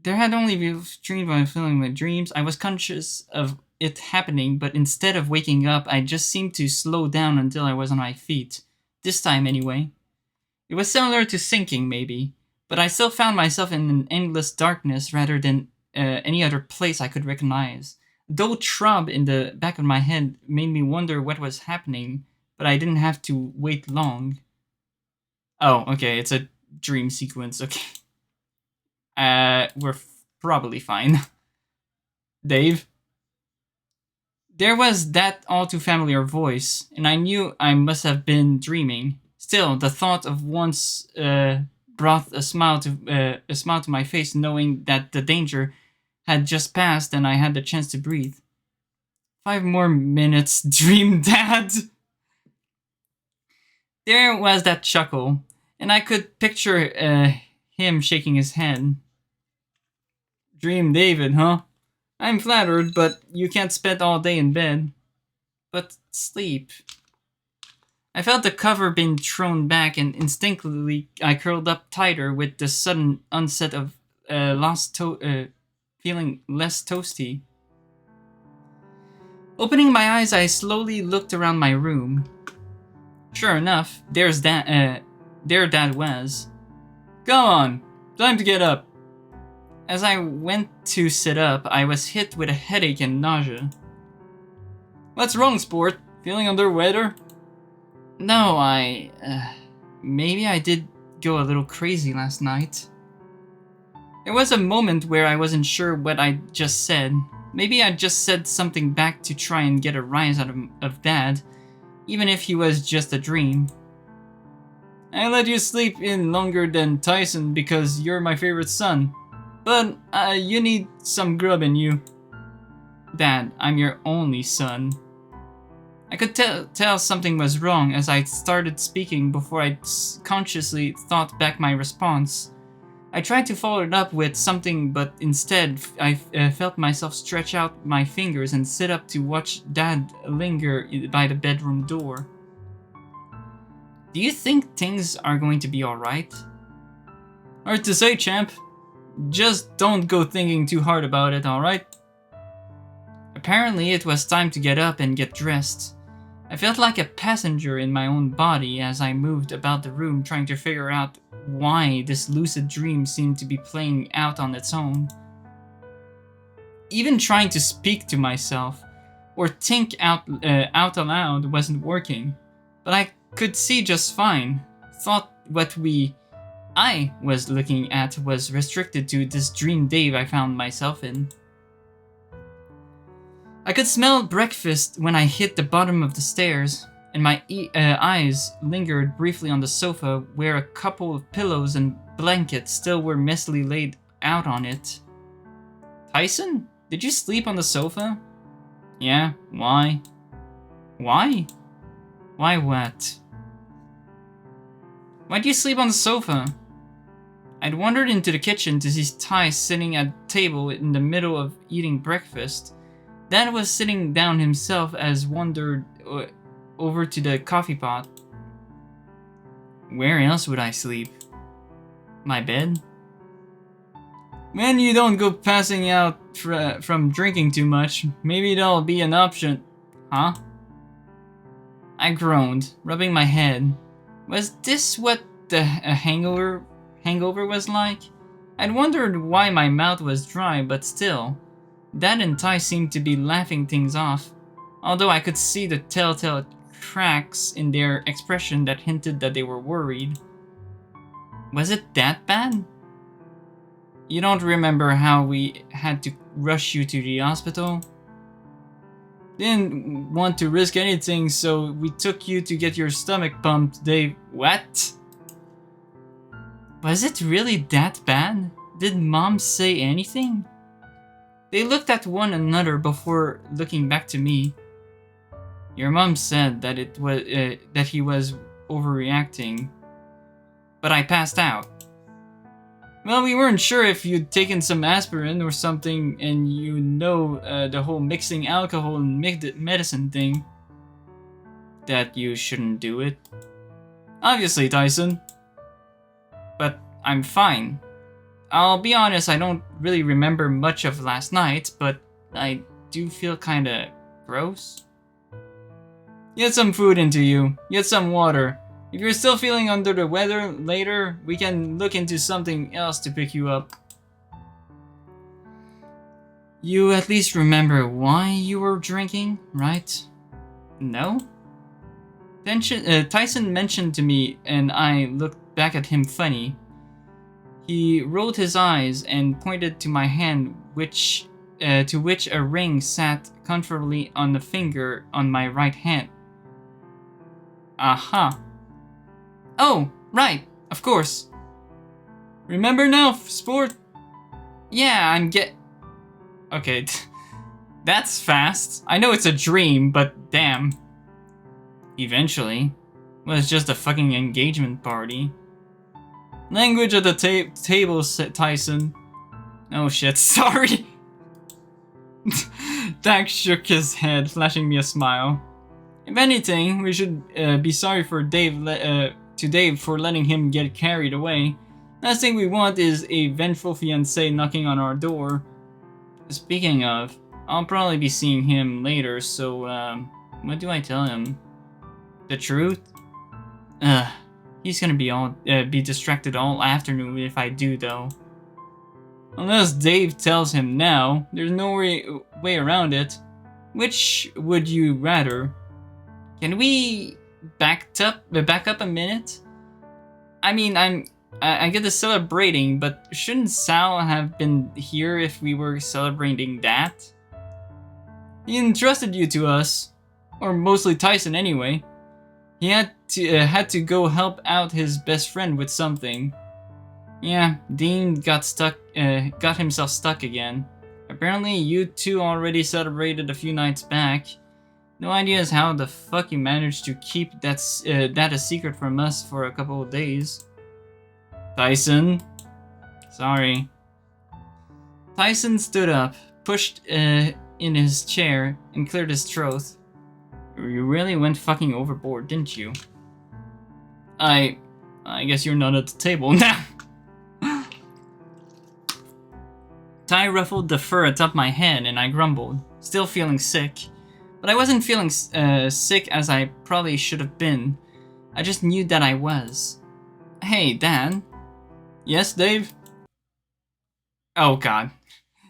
had only been dreams when I was feeling my dreams. I was conscious of it happening, but instead of waking up, I just seemed to slow down until I was on my feet. This time, anyway. It was similar to sinking, maybe, but I still found myself in an endless darkness rather than any other place I could recognize. Though throb in the back of my head made me wonder what was happening, but I didn't have to wait long. Oh, okay, it's a dream sequence, okay. We're probably fine. Dave? There was that all too familiar voice, and I knew I must have been dreaming. Still, the thought of once brought a smile to my face, knowing that the danger had just passed and I had the chance to breathe. 5 more minutes, dream dad. There was that chuckle, and I could picture him shaking his head. Dream David, huh? I'm flattered, but you can't spend all day in bed. But sleep. I felt the cover being thrown back, and instinctively I curled up tighter with the sudden onset of feeling less toasty. Opening my eyes, I slowly looked around my room. Sure enough, there Dad was. Come on, time to get up. As I went to sit up, I was hit with a headache and nausea. What's wrong, sport? Feeling under weather? No, maybe I did go a little crazy last night. There was a moment where I wasn't sure what I just said. Maybe I just said something back to try and get a rise out of Dad, even if he was just a dream. I let you sleep in longer than Tyson because you're my favorite son. But you need some grub in you. Dad, I'm your only son. I could tell something was wrong as I started speaking before I consciously thought back my response. I tried to follow it up with something, but instead I felt myself stretch out my fingers and sit up to watch Dad linger by the bedroom door. Do you think things are going to be alright? Hard to say, champ. Just don't go thinking too hard about it, alright? Apparently it was time to get up and get dressed. I felt like a passenger in my own body as I moved about the room trying to figure out why this lucid dream seemed to be playing out on its own. Even trying to speak to myself or think out aloud wasn't working, but I could see just fine. Thought what I was looking at was restricted to this dream Dave I found myself in. I could smell breakfast when I hit the bottom of the stairs, and my eyes lingered briefly on the sofa where a couple of pillows and blankets still were messily laid out on it. Tyson, did you sleep on the sofa? Yeah, why? Why? Why what? Why'd you sleep on the sofa? I'd wandered into the kitchen to see Ty sitting at a table in the middle of eating breakfast. Dad was sitting down himself as wandered over to the coffee pot. Where else would I sleep? My bed? When you don't go passing out from drinking too much, maybe that'll be an option. Huh? I groaned, rubbing my head. Was this what a hangover was like? I'd wondered why my mouth was dry, but still. Dad and Ty seemed to be laughing things off, although I could see the telltale cracks in their expression that hinted that they were worried. Was it that bad? You don't remember how we had to rush you to the hospital? Didn't want to risk anything, so we took you to get your stomach pumped, Dave. What? Was it really that bad? Did Mom say anything? They looked at one another before looking back to me. Your mom said that it was that he was overreacting, but I passed out. Well, we weren't sure if you'd taken some aspirin or something, and the whole mixing alcohol and medicine thing. That you shouldn't do it. Obviously, Tyson. But I'm fine. I'll be honest, I don't really remember much of last night, but I do feel kinda gross. Get some food into you. Get some water. If you're still feeling under the weather later, we can look into something else to pick you up. You at least remember why you were drinking, right? No? Tyson mentioned to me, and I looked back at him funny. He rolled his eyes and pointed to my hand, to which a ring sat comfortably on the finger on my right hand. Aha. Oh, right, of course. Remember now, sport? Yeah, Okay, that's fast. I know it's a dream, but damn. Eventually. Well, it's just a fucking engagement party. Language at the table, Tyson. Oh shit, sorry. Dax shook his head, flashing me a smile. If anything, we should be sorry for Dave for letting him get carried away. Last thing we want is a vengeful fiancé knocking on our door. Speaking of, I'll probably be seeing him later, so what do I tell him? The truth? He's gonna be distracted all afternoon if I do, though. Unless Dave tells him now, there's no way around it. Which would you rather? Can we back up a minute? I mean, I get the celebrating, but shouldn't Sal have been here if we were celebrating that? He entrusted you to us, or mostly Tyson anyway. He had to go help out his best friend with something. Yeah, Dean got himself stuck again. Apparently, you two already celebrated a few nights back. No ideas how the fuck you managed to keep that a secret from us for a couple of days. Tyson? Sorry. Tyson stood up, pushed in his chair, and cleared his throat. You really went fucking overboard, didn't you? I guess you're not at the table now. Ty ruffled the fur atop my head and I grumbled, still feeling sick. But I wasn't feeling sick as I probably should have been. I just knew that I was. Hey, Dan. Yes, Dave? Oh god.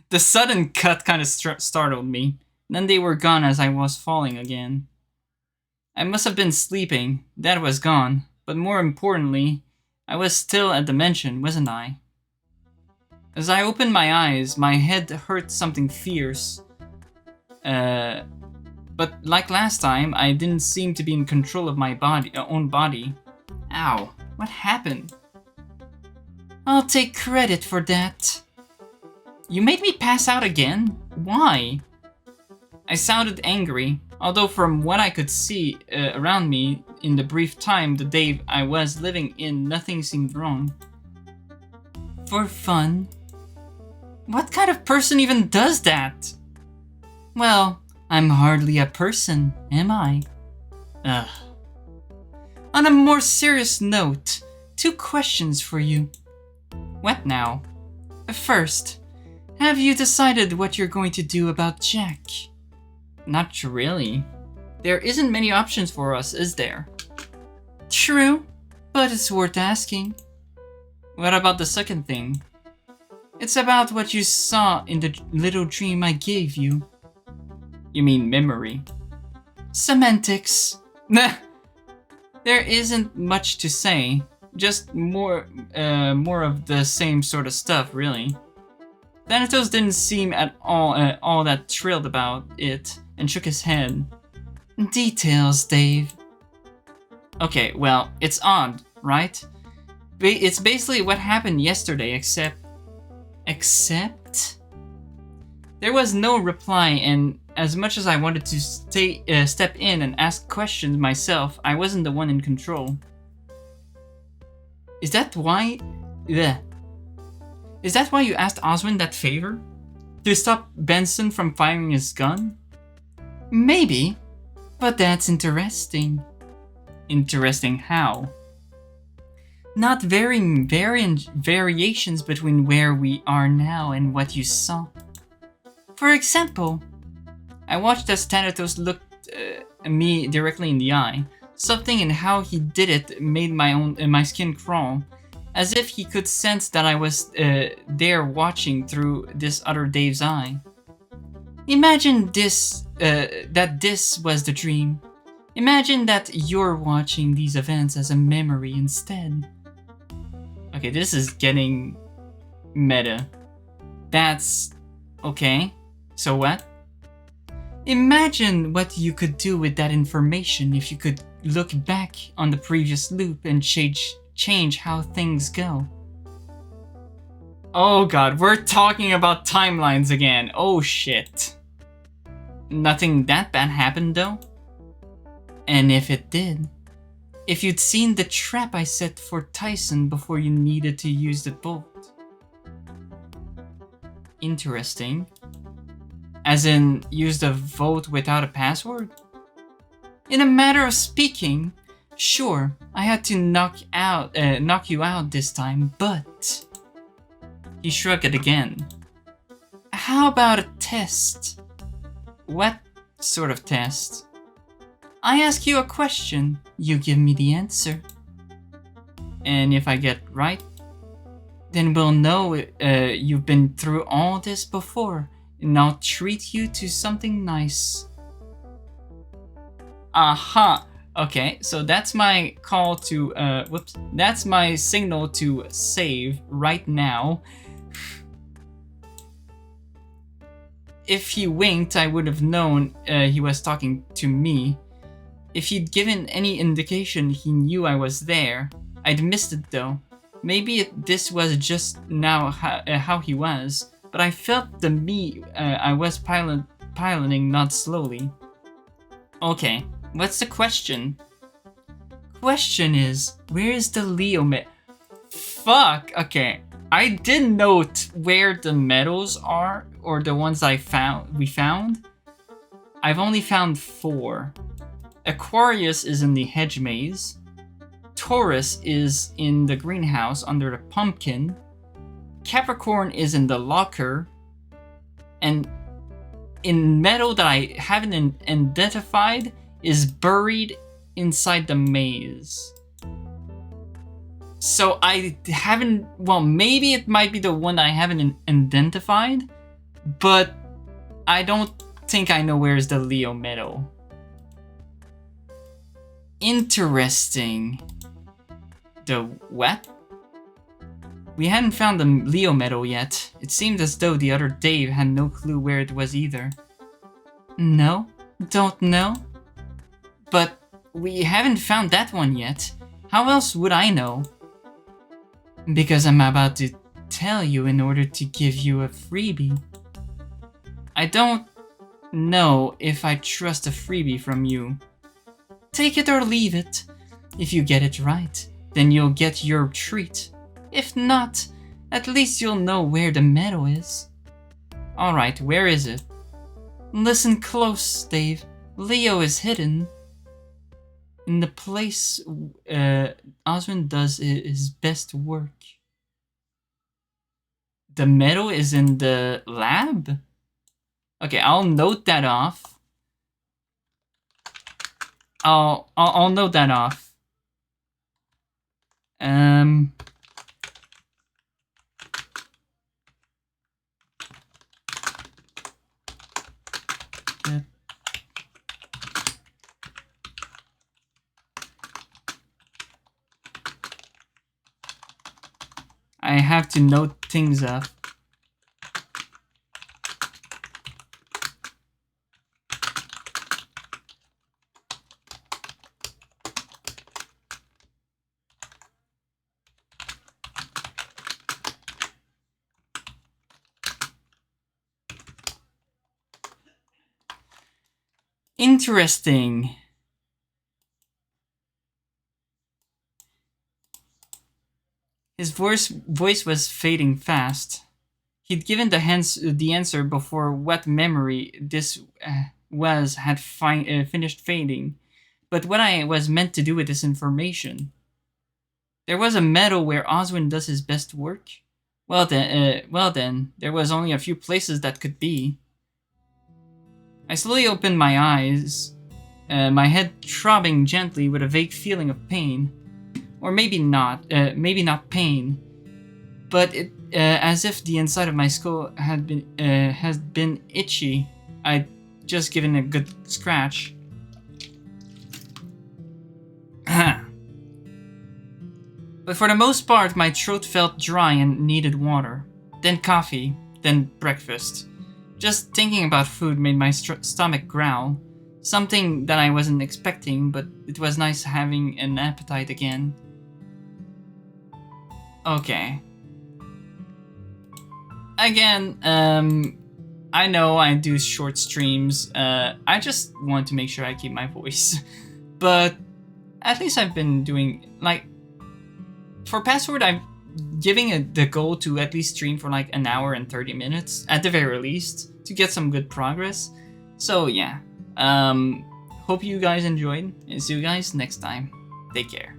The sudden cut kind of startled me. Then they were gone as I was falling again. I must have been sleeping. That was gone. But more importantly, I was still at the mansion, wasn't I? As I opened my eyes, my head hurt something fierce. But like last time, I didn't seem to be in control of my own body. Ow, what happened? I'll take credit for that. You made me pass out again? Why? I sounded angry, although from what I could see around me in the brief time the day I was living in, nothing seemed wrong. For fun? What kind of person even does that? Well, I'm hardly a person, am I? Ugh. On a more serious note, 2 questions for you. What now? First, have you decided what you're going to do about Jack? Not really. There isn't many options for us, is there? True, but it's worth asking. What about the second thing? It's about what you saw in the little dream I gave you. You mean memory? Semantics. Nah. There isn't much to say. Just more of the same sort of stuff, really. Thanatos didn't seem at all that thrilled about it, and shook his head. Details, Dave. Okay, well, it's odd, right? It's basically what happened yesterday, except... There was no reply, and as much as I wanted to step in and ask questions myself, I wasn't the one in control. Is that why... Bleh. Is that why you asked Oswin that favor? To stop Benson from firing his gun? Maybe, but that's interesting. Interesting how? Not varying variations between where we are now and what you saw. For example, I watched as Thanatos looked me directly in the eye. Something in how he did it made my skin crawl, as if he could sense that I was there watching through this other Dave's eye. Imagine this, that this was the dream. Imagine that you're watching these events as a memory instead. Okay, this is getting meta. That's okay. So what? Imagine what you could do with that information if you could look back on the previous loop and change how things go. Oh god, we're talking about timelines again. Oh shit. Nothing that bad happened though? And if it did, if you'd seen the trap I set for Tyson before you needed to use the bolt. Interesting. As in, use the vote without a password? In a matter of speaking, sure, I had to knock you out this time, but... He shrugged it again. How about a test? What sort of test? I ask you a question, you give me the answer. And if I get right, then we'll know you've been through all this before, and I'll treat you to something nice. Aha! Okay, so that's my call to, that's my signal to save right now. If he winked, I would have known he was talking to me. If he'd given any indication he knew I was there, I'd missed it though. Maybe this was just now how he was, but I felt the me I was piloting not slowly. Okay, what's the question? Question is, where is the Leo Fuck, okay. I didn't note where the medals are, or the ones we found. I've only found 4. Aquarius is in the hedge maze. Taurus is in the greenhouse under the pumpkin. Capricorn is in the locker. And in metal that I haven't identified is buried inside the maze. So I haven't, well, maybe it might be the one I haven't identified, but I don't think I know where's the Leo medal. Interesting. The what? We hadn't found the Leo medal yet. It seemed as though the other Dave had no clue where it was either. No? Don't know? But we haven't found that one yet. How else would I know? Because I'm about to tell you in order to give you a freebie. I don't know if I trust a freebie from you. Take it or leave it. If you get it right, then you'll get your treat. If not, at least you'll know where the medal is. Alright, where is it? Listen close, Dave. Leo is hidden in the place Oswin does his best work. The medal is in the lab? Okay, I'll note that off. I'll note that off. I have to note things up. Interesting. His voice was fading fast. He'd given the answer before what memory this was had finished fading. But what I was meant to do with this information? There was a meadow where Oswin does his best work? Well then, there was only a few places that could be. I slowly opened my eyes, my head throbbing gently with a vague feeling of pain. Or maybe not pain, but it, as if the inside of my skull had been itchy. I'd just given a good scratch. But for the most part, my throat felt dry and needed water. Then coffee, then breakfast. Just thinking about food made my stomach growl. Something that I wasn't expecting, but it was nice having an appetite again. Okay. Again, I know I do short streams. I just want to make sure I keep my voice. But at least I've been doing, like, for Password, I'm giving the goal to at least stream for like an hour and 30 minutes, at the very least, to get some good progress. So yeah, hope you guys enjoyed, and see you guys next time. Take care.